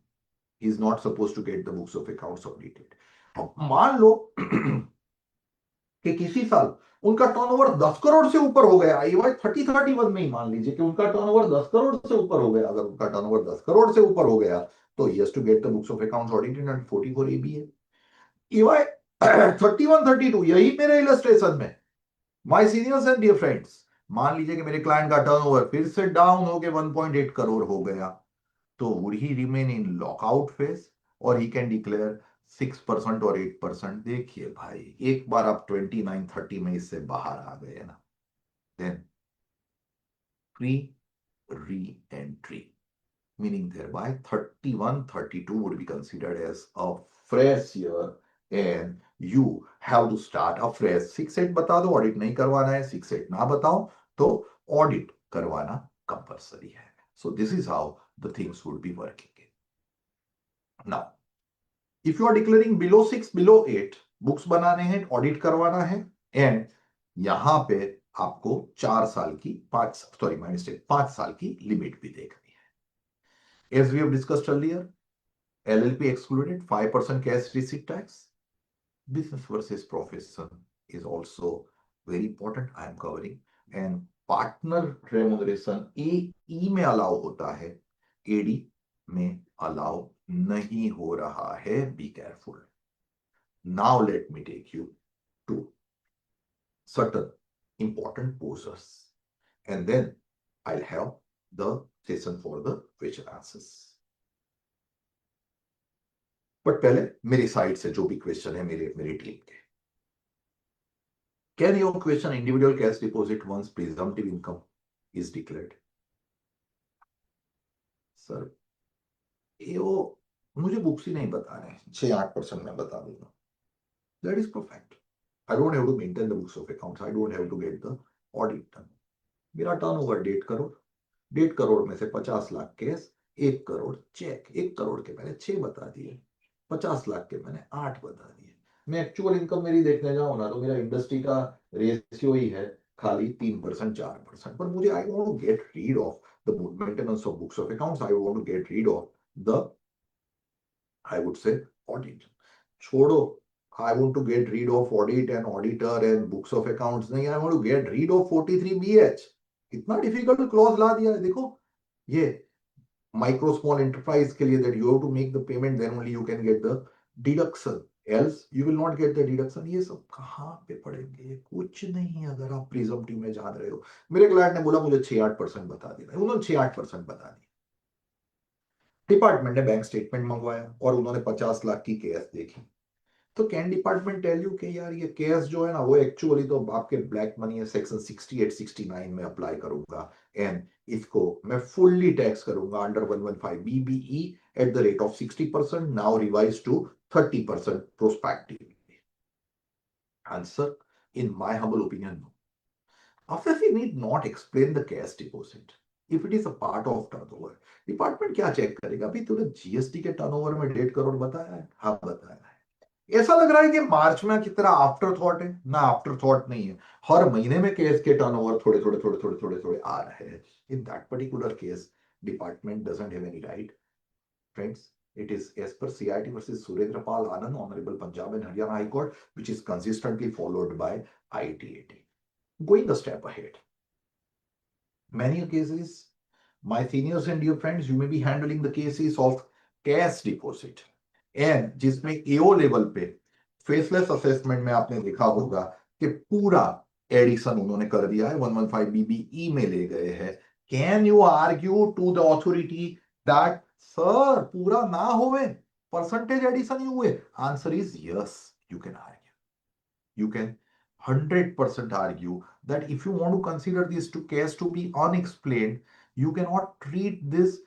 He is not supposed to get the books of accounts audited. अब मान लो कि किसी साल उनका turnover 10 crore से ऊपर हो गया, AY 30-31 में ही मान लीजिए कि उनका टर्नओवर 10 करोड़ से ऊपर हो गया. अगर उनका टर्नओवर 10 करोड़ से ऊपर हो गया तो he has to get the books of accounts audited and 44AB है. AY 31-32 यही मेरे इलस्ट्रेशन में, my seniors and dear friends, मान लीजिए कि मेरे क्लाइंट का टर्नओवर फिर से डाउन हो के 1.8 करोड़ हो गया, तो would he remain in lockout phase और ही कैन डिक्लेयर 6% और 8%. देखिए भाई, एक बार आप 29-30 में इससे बाहर आ गए ना, then free reentry, meaning thereby 31-32 would be considered as a fresh year and you have to start afresh. 6-8 बता दो, ऑडिट नहीं करवाना है. 6-8 ना बताओ तो ऑडिट करवाना कंपलसरी है. So this is how the things would be working. Now, if you are declaring below 6, below 8, books बनाने हैं, ऑडिट करवाना है, एंड यहां पे आपको 4 साल की 5 साल की लिमिट भी देखनी है. As we have discussed earlier, LLP excluded, 5% cash receipt tax. Business versus profession is also very important, I am covering. And partner remuneration AE में अलाउ होता है, AD में अलाउ नहीं हो रहा है. Be careful. Now let me take you to certain important posers, and then I'll have the session for the question answers. But पहले मेरी साइड से जो भी क्वेश्चन है मेरी टीम के. Can your question individual cash deposit once presumptive income is declared? Sir ये वो मुझे बुक्स ही नहीं बता रहे, 6-8% में बता दूंगा. That is perfect. I don't have to maintain the books of accounts. I don't have to get the audit done. मेरा टर्नओवर 1.5 करोड़, 1.5 करोड़ में से 50 लाख कैश, 1 करोड़ चेक. 1 करोड़ के मैंने 6 बता दिए, 50 लाख के मैंने 8 बता दिए. मैं एक्चुअल इनकम मेरी देखने जाऊं ना तो मेरा इंडस्ट्री का रेशियो ही है खाली 3% 4%. पर मुझे I want to get rid of the maintenance of books of accounts. I want to get rid of the I would say audit. छोड़ो, I want to get rid of audit and auditor and books of accounts. नहीं, I want to get rid of 43BH. इतना difficult clause ला दिया है. देखो ये micro small enterprise के लिए that you have to make the payment, then only you can get the deduction, else you will not get the deduction. ये सब कहाँ पे पढ़ेंगे? कुछ नहीं. अगर आप प्रिजम्पटिव में जान रहे हो. मेरे क्लाइंट ने बोला मुझे 6-8% बता देना. उन्होंने 6-8% बता दी. डिपार्टमेंट ने बैंक स्टेटमेंट मंगवाया और उन्होंने 50 लाख की कैश देखी. तो कैन डिपार्टमेंट टेल यू कि यार ये केस जो है ना वो एक्चुअली तो आपके ब्लैक मनी है, सेक्शन 68-69 में अप्लाई करूंगा एंड इसको मैं फुल्ली टैक्स करूंगा under 115 BBE at the rate of 60%, now revise to 30% prospectively. Answer, in my humble opinion, no. Office need not explain the cash deposit if it is a part of turnover. Department क्या check करेगा? अभी तूने GST के turnover में 1.5 करोड़ बताया है. हाँ बताया है. ऐसा लग रहा है कि मार्च में की तरह आफ्टर थॉट है ना. आफ्टर थॉट नहीं है. हर महीने में केस के टर्नओवर थोड़े आ रहे हैं. In that particular case department doesn't have any right. Friends, it is as per CIT versus Surendra Pal Anand, Honorable Punjab and Haryana High Court, which is consistently followed by ITAT. Going a step ahead, many cases, my seniors and dear friends, you may be handling the cases of cash deposit. And जिसमें एओ level पे faceless assessment में आपने देखा होगा कि पूरा addition उन्होंने कर दिया है, 115 BBE में ले गए हैं. Can you argue to the authority that sir पूरा ना होवे, परसेंटेज एडिशन ही हुए? Answer is yes, you can argue. You can 100% argue that if you want to consider this case to be unexplained, you cannot treat this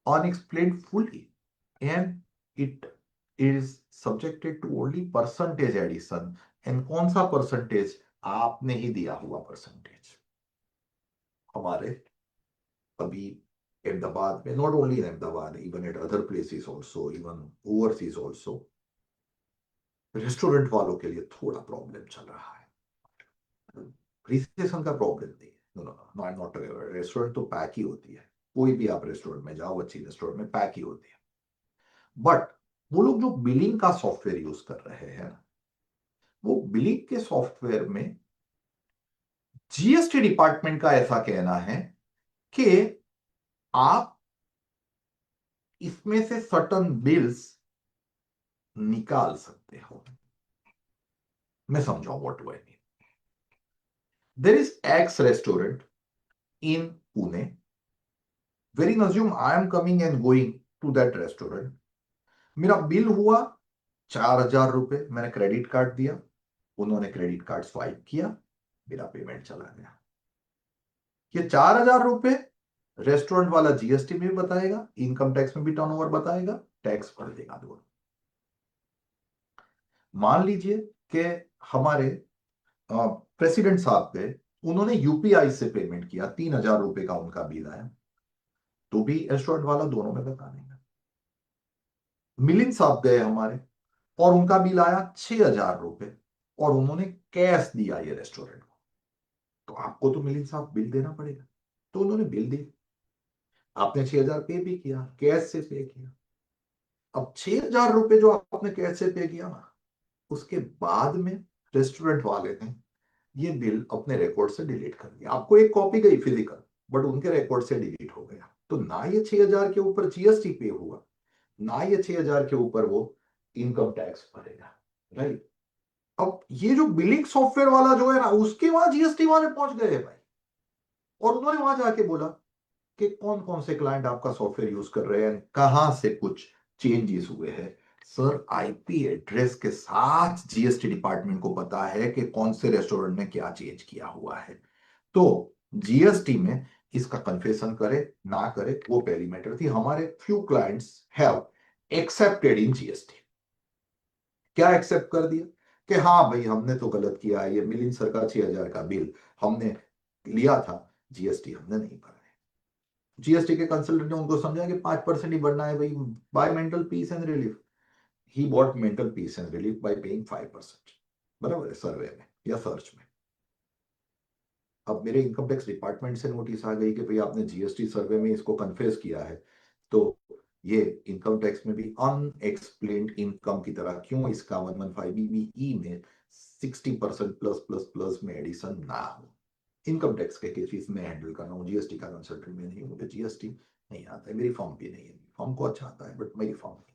unexplained fully, and it is subjected to only percentage addition. and कौन सा percentage? आपने ही दिया हुआ percentage. हमारे अभी अहमदाबाद में, not only in Ahmedabad, even at other places also, even overseas also, restaurant वालों के लिए थोड़ा प्रॉब्लम चल रहा है. रिसेशन का प्रॉब्लम नहीं है. No no no, I am not. Restaurant तो पैक ही होती है. कोई भी आप रेस्टोरेंट में जाओ, अच्छी रेस्टोरेंट में पैक ही होती है. बट वो लोग जो बिलिंग का सॉफ्टवेयर यूज कर रहे हैं, वो बिलिंग के सॉफ्टवेयर में जीएसटी डिपार्टमेंट का ऐसा कहना है कि आप इसमें से सर्टन बिल्स निकाल सकते हो. मैं समझाऊं what do I mean. There is X restaurant in Pune. Very assume I am coming and going to that restaurant. मेरा बिल हुआ 4,000 रुपए. मैंने क्रेडिट कार्ड दिया, उन्होंने क्रेडिट कार्ड स्वाइप किया, मेरा पेमेंट चला गया. ये 4,000 रुपए रेस्टोरेंट वाला जीएसटी में भी बताएगा, इनकम टैक्स में भी टर्नओवर बताएगा, टैक्स भर देगा दोनों. मान लीजिए कि हमारे प्रेसिडेंट साहब गए, उन्होंने यूपीआई से पेमेंट किया, 3,000 रुपए का उनका बिल आया, तो भी रेस्टोरेंट वाला दोनों में बता देगा. मिलिंद साहब गए हमारे और उनका बिल आया 6,000 रुपए और उन्होंने कैश दिया ये रेस्टोरेंट को, तो आपको तो मिलिंद साहब बिल देना पड़ेगा. तो उन्होंने बिल दी, आपने 6,000 पे भी किया, कैश से पे किया. अब 6,000 रुपए जो आपने कैश से पे किया ना, उसके बाद में रेस्टोरेंट वाले ने ये बिल अपने रिकॉर्ड से डिलीट कर दिया। आपको एक कॉपी गई फिजिकल, बट उनके रिकॉर्ड से डिलीट हो गया। तो ना ये 6,000 के ऊपर जीएसटी पे हुआ, ना ये 6,000 के ऊपर वो इनकम टैक्स भरेगा, राइट। अब ये जो बिलिंग सॉफ्टवेयर वाला जो है ना, उसके वहां जीएसटी वाले पहुंच गए हैं भाई, और उन्होंने वहां जाके बोला कि कौन कौन से क्लाइंट आपका सॉफ्टवेयर यूज कर रहे हैं, कहां से कुछ चेंजेस हुए हैं। सर, आईपी एड्रेस के साथ जीएसटी डिपार्टमेंट को पता है कि कौन से रेस्टोरेंट ने क्या चेंज किया हुआ है। तो जीएसटी में इसका कन्फेशन करे ना करे वो पहली मैटर थी। हमारे few clients have accepted in GST. क्या एक्सेप्ट कर दिया कि हाँ भाई हमने तो गलत किया है, ये मिलिंद सर का 6,000 का बिल हमने लिया था, जीएसटी हमने नहीं भरा है। जीएसटी के कंसल्टेंट ने उनको समझा कि 5% ही बढ़ना है भाई, by mental peace and relief. He bought mental peace and relief by paying 5%। बराबर है, सर्वे में या सर्च में। अब मेरे इनकम टैक्स डिपार्टमेंट से नोटिस आ गई कि भाई आपने जीएसटी सर्वे में इसको कन्फेस किया है, तो ये इनकम टैक्स में भी अनएक्सप्लेन्ड इनकम की तरह क्यों इसका 115 बीबीई में 60% प्लस प्लस प्लस में एडिशन ना हो। इनकम टैक्स के केसेस में हैंडल कर रहा हूँ, जीएसटी का कंसल्टेंट में नहीं हूँ, मुझे जीएसटी नहीं आता है, मेरी फॉर्म भी नहीं है। फॉर्म को अच्छा आता है बट मेरी फॉर्म नहीं।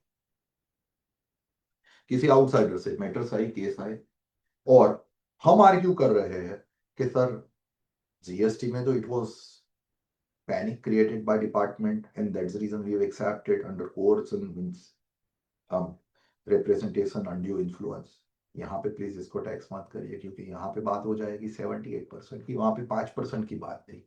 किसी आउटसाइडर से मैटर्स आई, केस आए, और हम आर्ग्यू कर रहे हैं कि सर जीएसटी में तो it was panic created by department, and that's the reason we have accepted under courts and means representation undue influence। यहाँ पे प्लीज इसको टैक्स मत करिए, क्योंकि यहाँ पे बात हो जाएगी 78% की, वहां पे 5% की बात नहीं।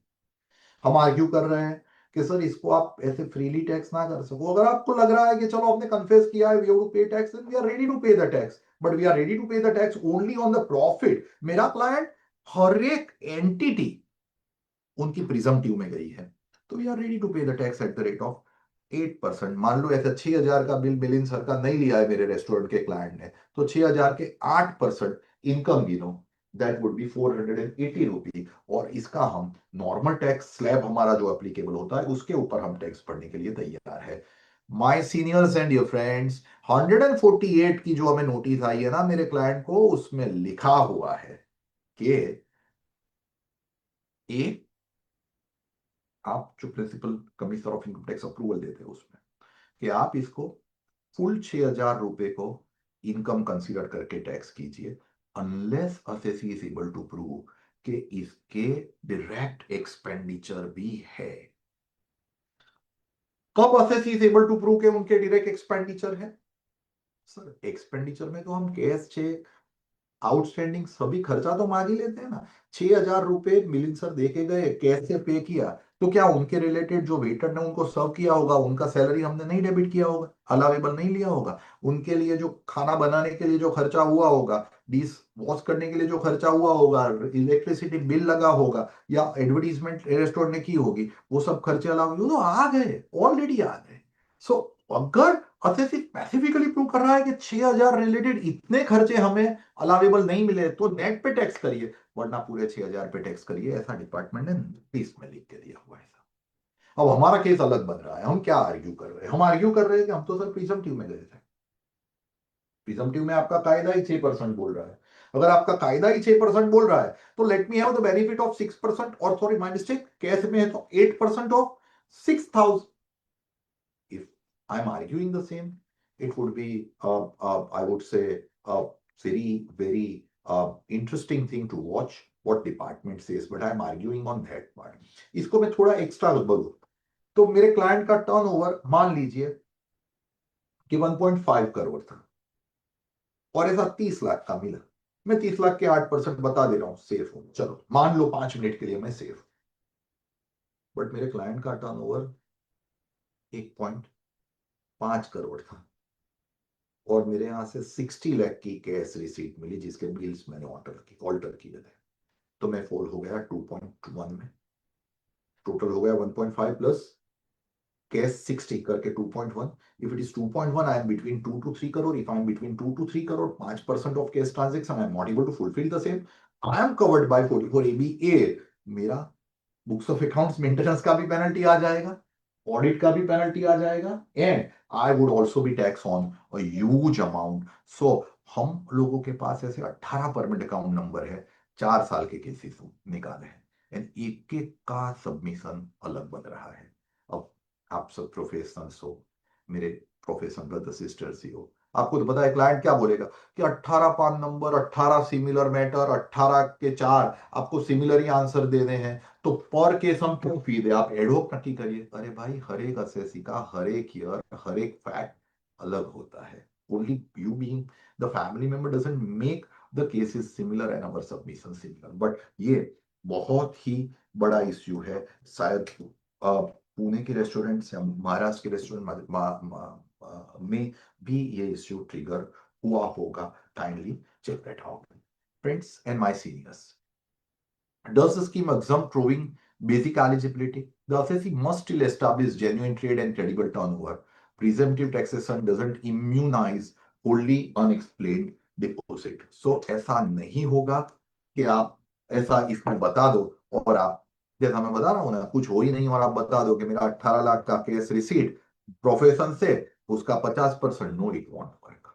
हम आर्ग्यू कर रहे हैं कि सर इसको आप ऐसे फ्रीली टैक्स ना कर सको। अगर आपको लग रहा है कि चलो आपने कन्फेस किया है, we have to pay tax, we are ready to pay the tax, but we are ready to pay the tax only on the profit. मेरा क्लाइंट हर एक एंटिटी उनकी प्रिजम्पटिव में गई है, तो we are ready to pay the tax at the rate of 8%। मान लो ऐसा 6,000 का बिल मिलिंद सर का नहीं लिया है मेरे रेस्टोरेंट के क्लाइंट ने, तो 6,000 के 8% इनकम गिनो, दैट वुड बी 480 रुपी। और इसका हम नॉर्मल टैक्स स्लैब हमारा जो एप्लीकेबल होता है उसके ऊपर हम टैक्स भरने के लिए तैयार है। My seniors and your friends, 148 की जो हमें नोटिस आई है ना मेरे क्लाइंट को, उसमें लिखा हुआ है कि एक, आप जो principal commissioner of income tax approval देते हैं उसमें, कि आप इसको फुल 6,000 रुपए को इनकम कंसीडर करके टैक्स कीजिए, unless assessee is able to prove कि इसके डायरेक्ट एक्सपेंडिचर भी है। कब assessee is able to prove के उनके डायरेक्ट एक्सपेंडिचर है? सर, एक्सपेंडिचर में तो हम कैश चेक, आउटस्टैंडिंग सभी खर्चा तो मांग ही लेते हैं ना। 6,000 रुपए मिलिंद सर देके गए, कैसे पे किया, तो क्या उनके रिलेटेड जो वेटर ने उनको सर्व किया होगा उनका सैलरी हमने नहीं डेबिट किया होगा, अलावेबल नहीं लिया होगा? उनके लिए जो खाना बनाने के लिए जो खर्चा हुआ होगा, डिश वॉश करने के लिए जो खर्चा हुआ होगा, इलेक्ट्रिसिटी बिल लगा होगा, या एडवर्टीजमेंट रेस्टोरेंट ने की होगी, वो सब खर्चे अलाउ तो आ गए, ऑलरेडी आ गए। सो अगर असेसी स्पेसिफिकली प्रूव कर रहा है कि 6,000 रिलेटेड इतने खर्चे हमें अलावेबल नहीं मिले, तो नेट पे टैक्स करिए, वरना पूरे 6,000 पे टैक्स करिए, ऐसा डिपार्टमेंट ने नोटिस में लिख के दिया हुआ है। अब हमारा केस अलग बन रहा है। हम क्या आर्ग्यू कर रहे हैं? हम आर्ग्यू कर रहे हैं कि हम तो सर प्रिजम्पटिव में गए थे। प्रिजम्पटिव में आपका कायदा ही 6% बोल रहा है। अगर आपका कायदा ही 6% बोल रहा है, तो let me have the benefit of 6%, और सॉरी माय मिस्टेक, कैश में है तो 8% of 6,000। If I'm arguing the same, it would be, I would say, a very interesting thing to watch what department says, but I'm arguing on that part. इसको मैं थोड़ा extra बोलूं तो मेरे client का टर्नओवर मान लीजिए कि 1.5 करोड़ था, और ऐसा 30 लाख का मिला। मैं 30 लाख के 8% बता दे रहा हूं, सेफ हूं, चलो मान लो 5 मिनट के लिए मैं सेफ। बट मेरे क्लाइंट का टर्नओवर 1.5 करोड़ था, और मेरे यहां से 60 लाख की कैश रिसीट मिली, जिसके बिल्स मैंने ऑल्टर किए थे। तो मैं फॉल हो गया 2.1 में। टोटल हो गया 1.5 प्लस कैश 60 करके 2.1। If it is 2.1, I am between 2 to 3 crore। If I am between 2 to 3 crore, 5% of cash transaction, I am not able to fulfil the same, I am covered by 44AB। मेरा books of accounts maintenance का भी penalty आ जाएगा, audit का भी penalty आ जाएगा, and I would also be tax on a huge amount. So हम लोगों के पास ऐसे 18 परमिट अकाउंट नंबर है 4 साल के केसेस निकाले हैं एंड एक एक का सबमिशन अलग बन रहा है। अब आप सब प्रोफेशनल्स हो, मेरे प्रोफेशनल ब्रदर सिस्टर्स ही हो, आपको तो पता है क्लाइंट क्या बोलेगा कि 18 पान नंबर, 18 सिमिलर मैटर, 18 के 4 आपको सिमिलर ही आंसर देने हैं, तो पर केस हम क्यों फी दे, आप एडहोक नक्की करिए। अरे भाई, हर एक असेसी का हर एक ईयर हर एक फैक्ट अलग होता है। Only you being the family member doesn't make the case is similar and our submission similar. But ये बहुत ही बड़ा इश्यू है। शायद पुणे के रेस्टोरेंट्स या महाराष्ट्र के रेस्टोरेंट में भी ये इश्यू ट्रिगर हुआ होगा। Kindly check that out. Friends and my seniors, does the scheme exempt proving basic eligibility? The assessee must still establish genuine trade and credible turnover. Presumptive taxation doesn't immunize wholly unexplained deposit. So ऐसा नहीं होगा कि आप ऐसा इसमें बता दो और आप, जैसा मैं बता रहा हूं ना, कुछ हो ही नहीं और आप बता दो कि मेरा 18 लाख का केस रिसीट प्रोफेशन से, उसका 50%, no it won't work.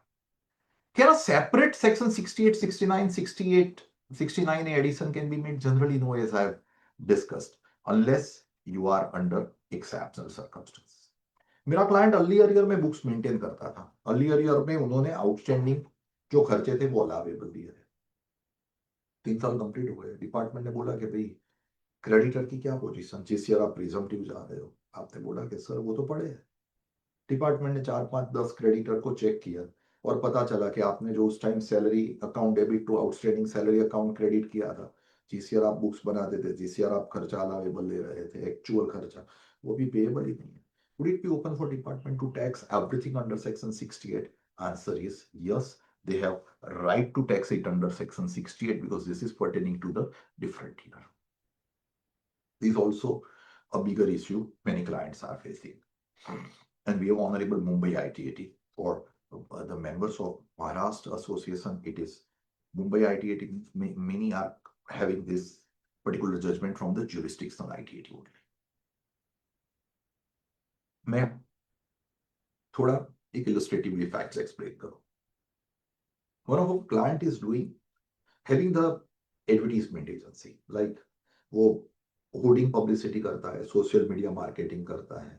Can a separate section 68, 69, 68, 69A addition can be made? Generally, no, as I have discussed, unless you are under exceptional circumstances. मेरा क्लाइंट अर्लियर ईयर में books maintain करता था। Earlier year में उन्होंने outstanding जो खर्चे थे वो अलावेबल दिए थे। 3 साल कंप्लीट हो गए, डिपार्टमेंट ने बोला कि भाई क्रेडिटर की क्या पोजीशन, जिस ईयर आप प्रिजम्पटिव जा रहे हो। आपने बोला कि सर वो तो पड़े है। डिपार्टमेंट ने 4, 5, 10 क्रेडिटर को चेक किया और पता चला कि आपने जो उस time salary account debit to outstanding salary account credit किया था, जिस ईयर आप बुक्स बनाते थे, जिस ईयर आप खर्चा अलावेबल ले रहे थे, एक्चुअल खर्चा, वो भी पेएबल ही नहीं है। Would it be open for department to tax everything under section 68? Answer is yes. They have right to tax it under section 68 because this is pertaining to the different year. This is also a bigger issue many clients are facing. And we have Honorable Mumbai ITAT for the members of Maharashtra Association. It is Mumbai ITAT. Many are having this particular judgment from the jurisdictional ITAT only. मैं थोड़ा एक illustratively facts explain करूं. One of our client is having the advertisement agency, like वो hoarding publicity करता है, social media marketing करता है,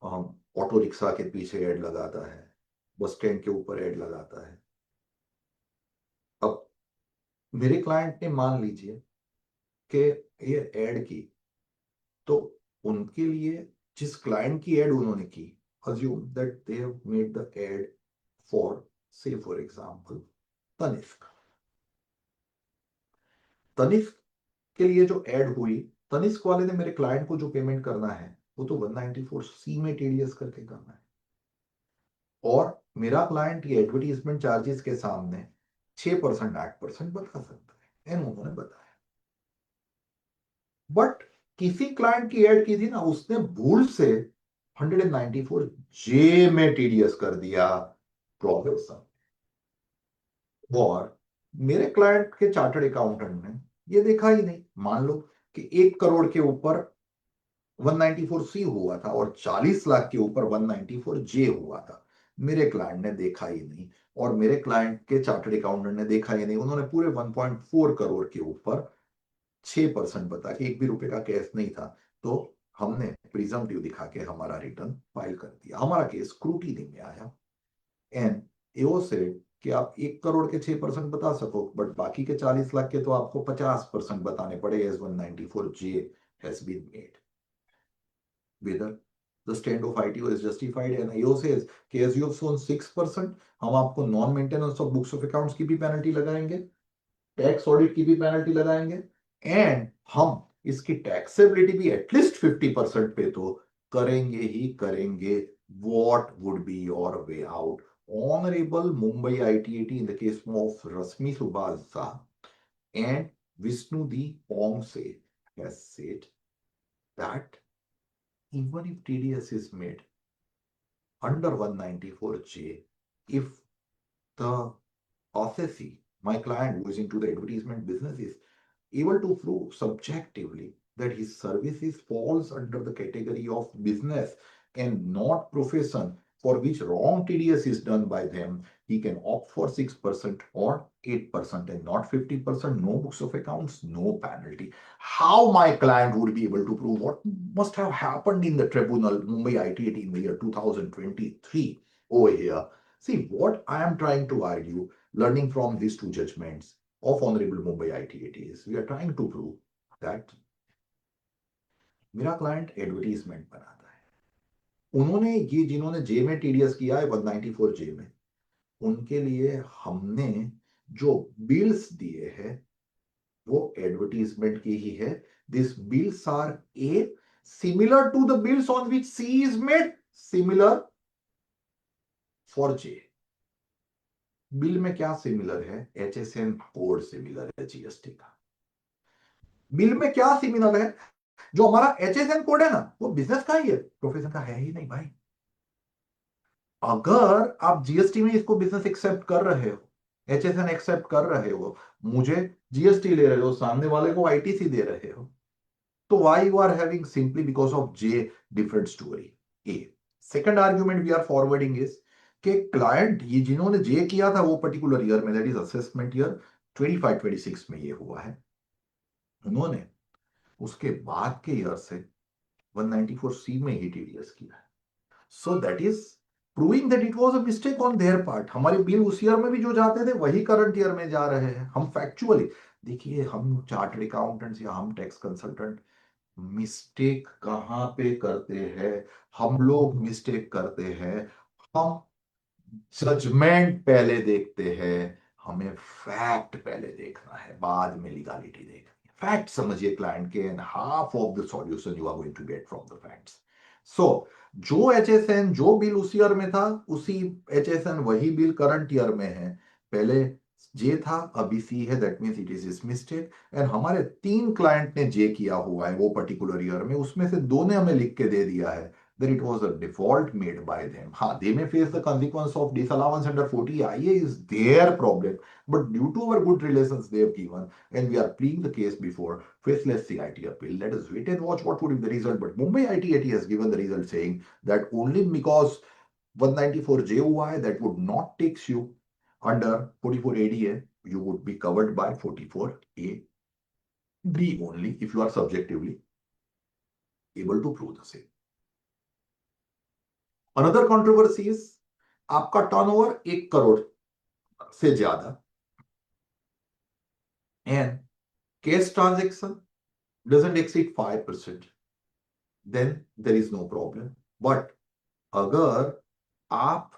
auto rickshaw के पीछे ऐड लगाता है, बस स्टैंड के ऊपर ऐड लगाता है। अब मेरे क्लाइंट ने मान लीजिए कि ये ऐड की, तो उनके लिए जिस क्लाइंट की ऐड उन्होंने की, assume that they have made the ad for, say for example, Tanishq. Tanishq के लिए जो ऐड हुई, तनिष्क वाले ने मेरे क्लाइंट को जो पेमेंट करना है वो तो 194C में टीडीएस करके करना है, और मेरा क्लाइंट ये एडवर्टीजमेंट चार्जेस के सामने 6%, 8% बता सकता है, एंड उन्होंने बताया। बट किसी क्लाइंट की ऐड की थी ना, उसने भूल से 194J में टीडीएस कर दिया प्रोफेशन, और मेरे क्लाइंट के चार्टर्ड अकाउंटेंट ने ये देखा ही नहीं। मान लो कि 1 करोड़ के ऊपर 194C हुआ था और 40 लाख के ऊपर 194J हुआ था, मेरे क्लाइंट ने देखा ही नहीं, और मेरे क्लाइंट के चार्टर्ड अकाउंटेंट ने देखा ही नहीं। उन्होंने पूरे 1.4 करोड़ के ऊपर 6% बता के, 1 भी रुपए का कैश नहीं था, तो हमने प्रिजम्पटिव दिखा के हमारा रिटर्न फाइल कर दिया। हमारा केस स्क्रूटिनी में आया एंड एओ से कि आप 1 करोड़ के 6% बता सको, बट बाकी के 40 लाख के तो आपको 50% बताने पड़े, as 194J has been made. Whether the stand of ITO is justified, and AO says कि as you have shown 6%, हम आपको non maintenance of books of accounts की भी पेनल्टी लगाएंगे, टैक्स ऑडिट की भी पेनल्टी लगाएंगे, एंड हम इसकी टैक्सेबिलिटी भी एटलीस्ट 50% पे तो करेंगे ही करेंगे। What would be your way out? Honorable Mumbai ITAT in the case of Rasmi Subhash Jha and Vishnu D. Pongse has said that even if TDS is made under 194J, if the assessee, my client who is into the advertisement business, is able to prove subjectively that his services falls under the category of business and not profession, for which wrong TDS is done by them, he can opt for 6% or 8% and not 50%. No books of accounts, no penalty. How my client would be able to prove what must have happened in the tribunal, Mumbai ITAT in the year 2023 over here? See, what I am trying to argue, learning from these two judgments of Honorable Mumbai ITAT is, we are trying to prove that मेरा client advertisement बनाता है, उन्होंने ये जिन्होंने जे में TDS किया है 194 जे में, उनके लिए हमने जो बिल्स दिए हैं वो एडवर्टीजमेंट की ही है. This bills are a similar to the bills on which C is made similar for J. Bill में क्या सिमिलर है? HSN कोड सिमिलर है जीएसटी का. बिल में क्या सिमिलर है? जो हमारा HSN कोड है ना, वो बिजनेस का ही है, प्रोफेशन का है ही नहीं भाई. अगर आप जीएसटी में इसको बिजनेस एक्सेप्ट कर रहे हो, HSN एक्सेप्ट कर रहे हो, मुझे जीएसटी ले रहे हो, सामने वाले को आईटीसी दे रहे हो, तो why you are having? Simply because of J different story. A second argument we are forwarding is कि क्लाइंट ये जिन्होंने जे किया था वो पर्टिकुलर ईयर में, दैट इज असेसमेंट ईयर 25-26 में ये हुआ है, उन्होंने उसके बाद के ईयर से 194C में ही टीडीएस किया है. So that is proving that it was a mistake on their part. हमारे बिल उस ईयर में भी जो जाते थे वही करंट ईयर में जा रहे हैं. हम फैक्चुअली देखिए, हम चार्टर्ड अकाउंटेंट्स या हम टैक्स कंसल्टेंट मिस्टेक कहां पे करते हैं? हम लोग मिस्टेक करते हैं, हम जजमेंट पहले देखते हैं, हमें फैक्ट पहले देखना है, बाद में लीगलिटी देखनी है. फैक्ट समझिए क्लाइंट के, and half of the solution you are going to get from the facts. So जो HSN जो बिल उस ईयर में था, उसी HSN वही बिल करंट ईयर में है. पहले जे था, अभी सी है, that means it is mistake. And हमारे 3 क्लाइंट ने जे किया हुआ है वो पर्टिकुलर ईयर में, उसमें से 2 ने हमें लिख के दे दिया है that it was a default made by them. They may face the consequence of disallowance under 40IA is their problem, but due to our good relations they have given, and we are pleading the case before faceless CIT appeal. Let us wait and watch what would be the result. But Mumbai ITAT has given the result saying that only because 194J हुआ है, that would not take you under 44ADA. You would be covered by 44AD only if you are subjectively able to prove the same. Another controversy is आपका turnover 1 crore से ज्यादा and case transaction doesn't exceed 5%, then there is no problem. But अगर आप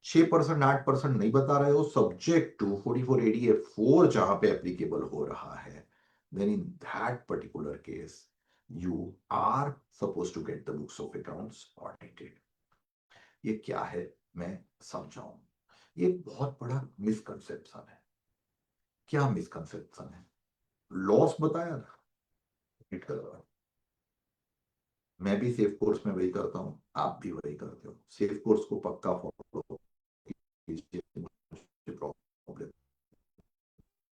6% 8% नहीं बता रहे हो, subject to 44ADA4 जहां पे applicable हो रहा है, then in that particular case you are supposed to get the books of accounts audited. ये क्या है मैं समझाऊं. ये बहुत बड़ा मिसकंसेप्शन है. क्या मिसकंसेप्शन है? लॉस बताया ना, हिट करवा. मैं भी सेफ कोर्स में वही करता हूं, आप भी वही करते हो. सेफ कोर्स को पक्का फॉलो कीजिए. प्रॉब्लम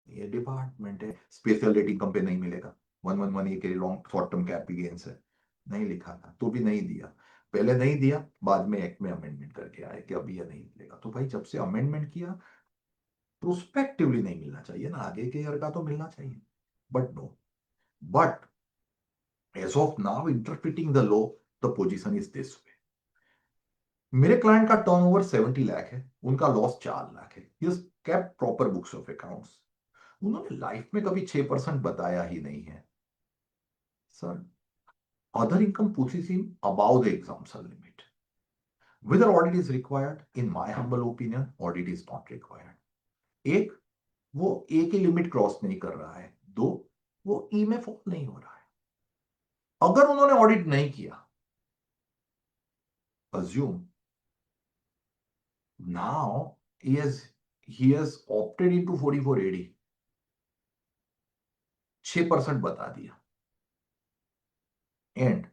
ये डिपार्टमेंट है, स्पेशल रेट इनकम पे नहीं मिलेगा. 111 के long short term capital gains है, नहीं लिखा था तो भी नहीं दिया. पहले नहीं दिया, बाद में एक्ट में अमेंडमेंट करके आए कि अभी ये नहीं मिलेगा. तो भाई जब से अमेंडमेंट किया, प्रोस्पेक्टिवली नहीं मिलना चाहिए ना, आगे के ईयर का तो मिलना चाहिए. But no, but as of now interpreting the law the position is this way. मेरे क्लाइंट का टर्नओवर 70 लाख है, उनका लॉस 4 लाख है. He has kept proper books of accounts. उन्होंने लाइफ में कभी 6% बताया ही नहीं है. Sir, other income pushes him above the exemption limit. Whether audit is required, in my humble opinion, audit is not required. एक, वो ए की लिमिट क्रॉस नहीं कर रहा है. 2, वो ई में फॉल नहीं हो रहा है. अगर उन्होंने ऑडिट नहीं किया, assume now he has opted into 44AD, 6% बता दिया, एंड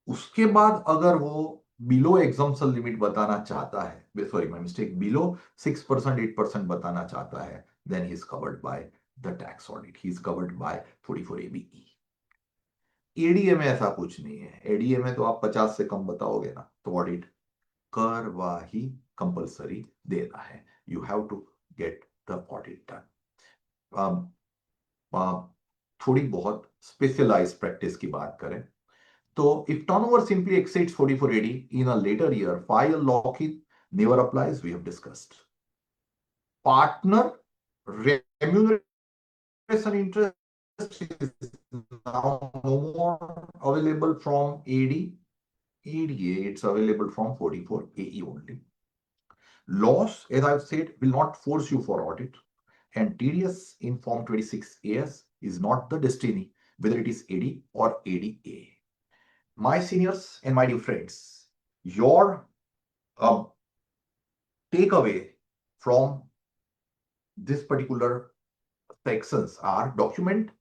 उसके बाद अगर वो बिलो एग्जम्पशन लिमिट बताना चाहता है, सॉरी माय मिस्टेक, बिलो 6% 8% बताना चाहता है, then he is covered by the tax audit. He is covered by 44ABE. ADA में ऐसा कुछ नहीं है। एडीए में तो आप 50 से कम बताओगे ना तो ऑडिट करवा ही कंपलसरी देना है। You have to get the audit done. थोड़ी बहुत स्पेशलाइज्ड प्रैक्टिस की बात करें तो if turnover simply exceeds 4480 in a later year, file lock-in never applies, we have discussed. Partner remuneration interest is now no more available from ADA, it's available from 44 AE only. Loss, as I've said, will not force you for audit, and TDS in Form 26 AS is not the destiny, whether it is AD or ADA. My seniors and my dear friends, your takeaway from this particular sections are document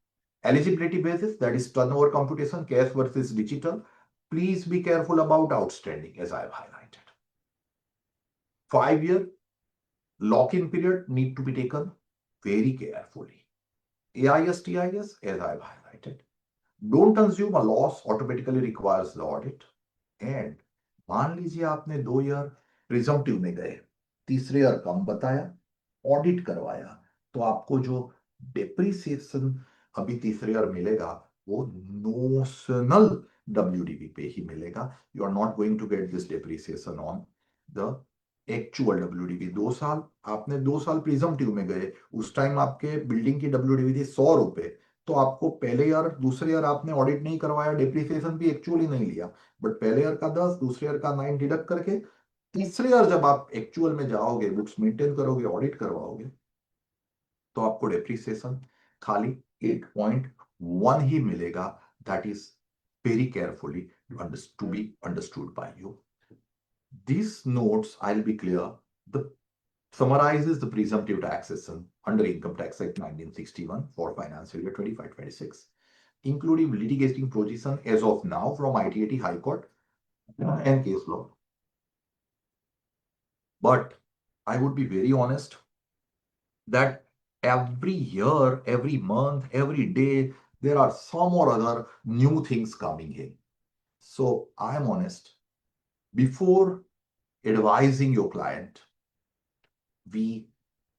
eligibility basis, that is turnover computation, cash versus digital. Please be careful about outstanding, as I have highlighted. 5-year lock-in period need to be taken very carefully. AIS, TIS, as I have highlighted. Don't assume a loss automatically requires the audit. And मान लीजिए आपने 2 year presumptive में गए, तीसरे year कम बताया, audit करवाया, तो आपको जो डेप्रिसिएशन अभी तीसरे ईयर मिलेगा वो नोशनल WDV पे ही मिलेगा. You are not going to get this depreciation on the actual WDV. 2 साल आपने 2 साल प्रिजम्पटिव में गए, उस टाइम आपके बिल्डिंग की WDV थी 100 रुपए, तो आपको पहले ईयर दूसरे ईयर आपने ऑडिट नहीं करवाया, डेप्रिसिएशन भी एक्चुअली नहीं लिया, बट पहले ईयर का 10, दूसरे ईयर का 9 डिडक्ट करके तीसरे ईयर जब आप एक्चुअल में जाओगे, बुक्स मेंटेन करोगे, ऑडिट करवाओगे, तो आपको डेप्रिसिएशन खाली 8.1 ही मिलेगा. That is very carefully to be understood by you. These notes, I'll be clear, the summarizes the presumptive taxation under Income Tax Act 1961 for financial year 25-26, including litigating position as of now from ITAT High Court and case law. But I would be very honest that every year, every month, every day, there are some or other new things coming in. So I am honest. Before advising your client, we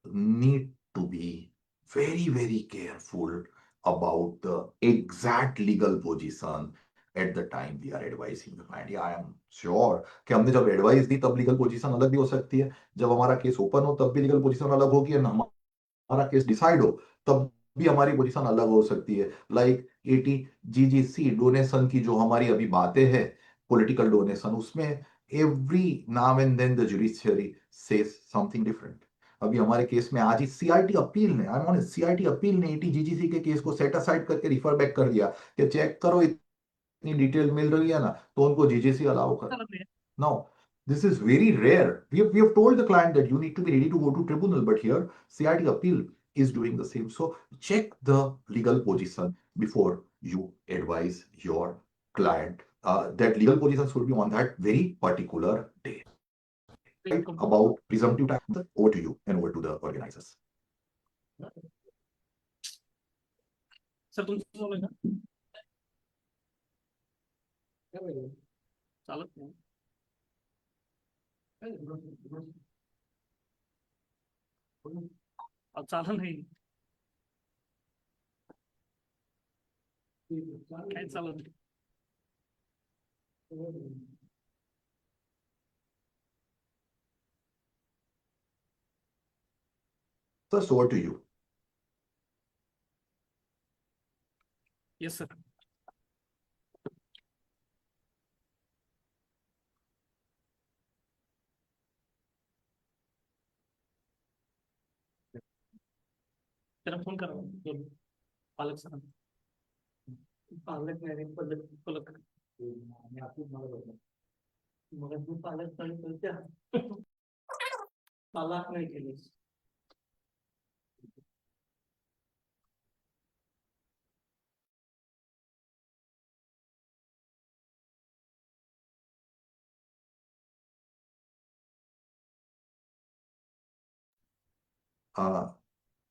need to be very, very careful about the exact legal position at the time we are advising the client. Yeah, I am sure कि हमने जब advice दी तब legal position अलग भी हो सकती है, जब हमारा केस ओपन हो तब भी लीगल पोजीशन अलग होगी, और हमारा केस डिसाइड हो तब भी हमारी पोजीशन अलग हो सकती है. लाइक 80GGC डोनेशन की जो हमारी अभी बातें हैं, पॉलिटिकल डोनेशन, उसमें every now and then the judiciary says something different. अभी हमारे केस में आज ही सीआईटी अपील ने, I am honest, CIT appeal ने 80GGC के केस को सेट असाइड करके रिफर बैक कर दिया कि चेक करो, इतनी डिटेल मिल रही है ना, तो उनको जीजीसी अलाउ कर. Now this is very rare. We have told the client that you need to be ready to go to tribunal, but here CIT appeal is doing the same. So check the legal position before you advise your client. That legal position should be on that very particular day. Right? About presumptive tax, over to you and over to the organizers. Sir तुमचं चालू आहे का? चालत नाही. अब चालत नाही. काय चालत नाही. So over to you. Yes, sir. त्याला फोन करा पालक सर. पालक नाही पालक मग तू पालक पालक नाही केली.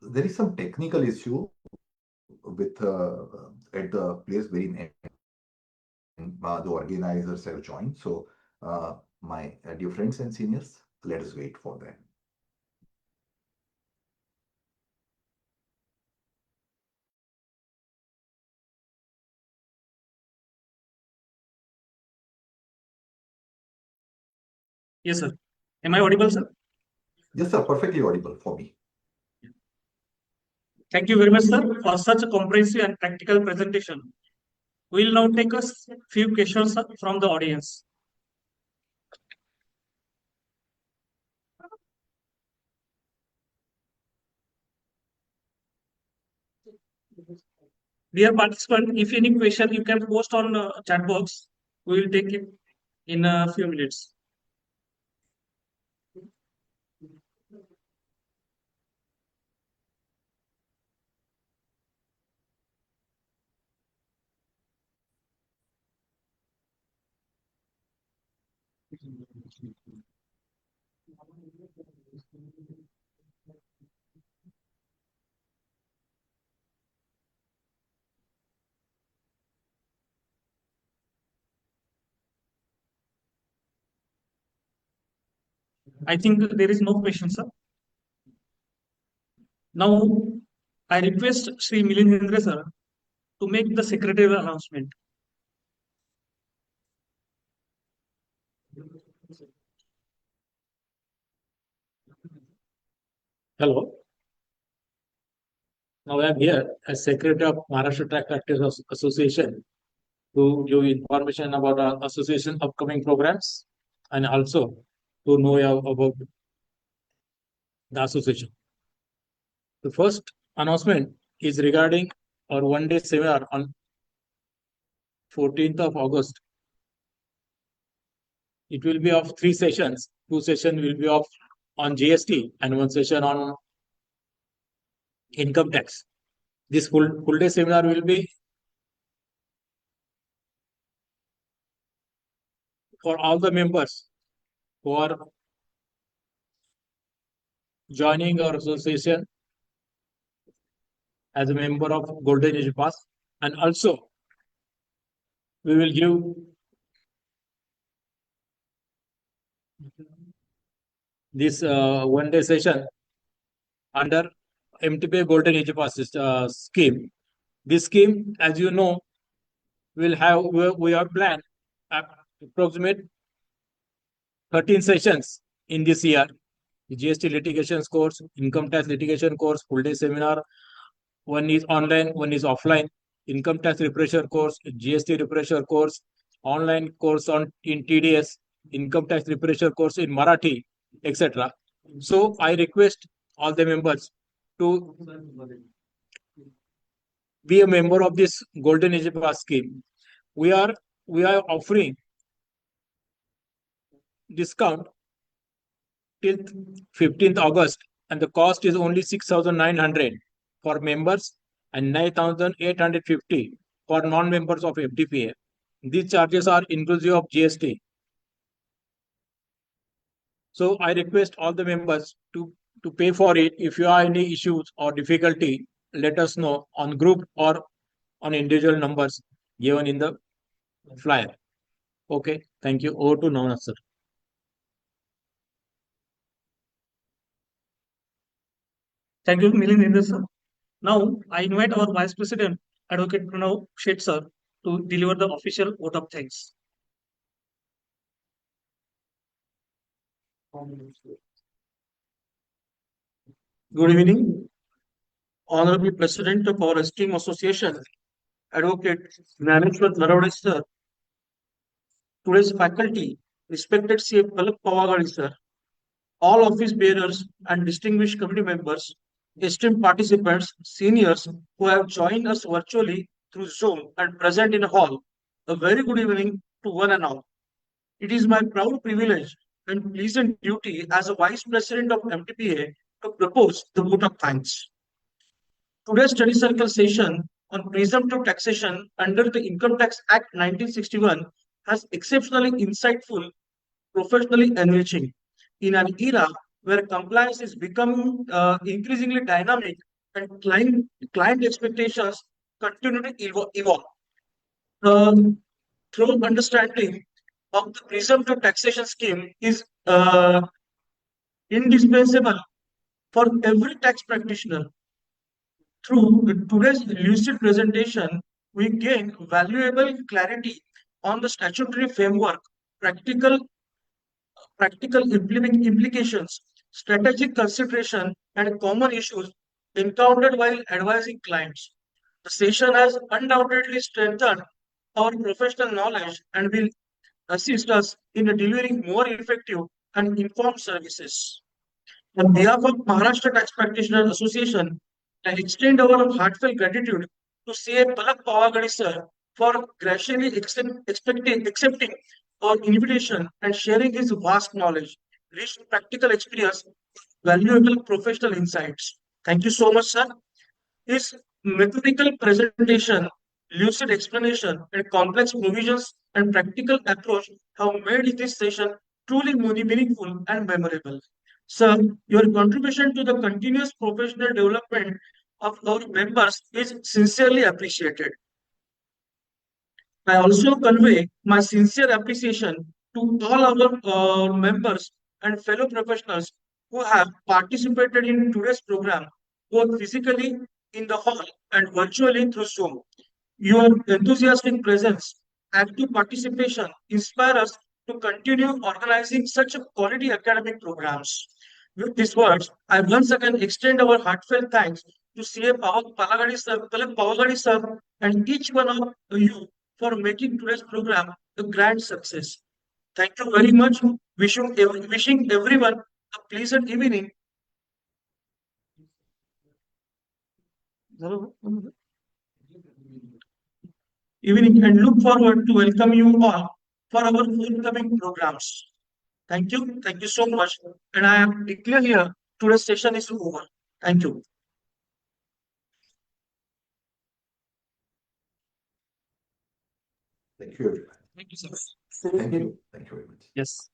There is some technical issue with at the place very the organizers have joined. So, my dear friends and seniors, let us wait for them. Yes, sir. Am I audible, sir? Yes, sir, perfectly audible for me. Thank you very much, sir, for such a comprehensive and practical presentation. We will now take a few questions from the audience. Dear participant, if any question you can post on chat box, we will take it in a few minutes. I think there is no question, sir. Now, I request Sri Milindra sir to make the secretarial announcement. Hello. Now I am here as Secretary of Maharashtra Track Practice Association to give information about our association upcoming programs and also to know about the association. The first announcement is regarding our one-day seminar on 14th of August. It will be of 3 sessions. 2 sessions will be of on GST and 1 session on income tax. This full day seminar will be for all the members who are joining our association as a member of Golden Age Pass, and also we will give this one-day session under MTPA Golden Age Pass scheme. This scheme, as you know, will have we have planned approximate 13 sessions in this year. The GST litigation course, income tax litigation course, full day seminar. One is online, one is offline. Income tax refresher course, GST refresher course, online course in TDS, income tax refresher course in Marathi, etc. So I request all the members to be a member of this Golden Age Pass scheme. We are offering discount till 15th August, and the cost is only 6,900 for members and 9,850 for non-members of MTPA. These charges are inclusive of GST. So I request all the members to pay for it. If you have any issues or difficulty, let us know on group or on individual numbers given in the flyer. Okay, thank you. Over to Navanath sir. Thank you, Milindra sir. Now, I invite our Vice President, Advocate Pranav Sheth sir, to deliver the official vote of thanks. Good evening, Honorable President of our esteemed association, Advocate Gnaneshwar Naravade sir, today's faculty, respected CF Palak Pavagadi sir, all office bearers and distinguished committee members, esteemed participants, seniors who have joined us virtually through Zoom and present in the hall, a very good evening to one and all. It is my proud privilege and pleasant duty as a Vice President of MTPA to propose the vote of thanks. Today's study circle session on presumptive taxation under the Income Tax Act 1961 has exceptionally insightful, professionally enriching in an era where compliance is becoming increasingly dynamic and client expectations continue to evolve. thorough understanding of the presumptive taxation scheme is indispensable for every tax practitioner. Through today's lucid presentation, we gain valuable clarity on the statutory framework, practical implications, strategic consideration, and common issues encountered while advising clients. The session has undoubtedly strengthened our professional knowledge and will assist us in delivering more effective and informed services. On behalf of Maharashtra Tax Practitioners Association, I extend our heartfelt gratitude to CA Palak Pavagadi sir for graciously accepting our invitation and sharing his vast knowledge, rich practical experience, valuable professional insights. Thank you so much, sir. His methodical presentation, lucid explanation, and complex provisions and practical approach have made this session truly meaningful and memorable. Sir, your contribution to the continuous professional development of our members is sincerely appreciated. I also convey my sincere appreciation to all our members and fellow professionals who have participated in today's program, both physically in the hall and virtually through Zoom. Your enthusiastic presence, active participation inspire us to continue organizing such quality academic programs. With these words, I once again extend our heartfelt thanks to CA Palagadi sir, Palak Pavagadi sir, and each one of you for making today's program a grand success. Thank you very much. Wishing everyone a pleasant evening and look forward to welcome you all for our forthcoming programs. Thank you. Thank you so much. And I am declare here today's session is over. Thank you. Thank you, everyone. Thank you, sir. Thank you. Thank you very much. Yes.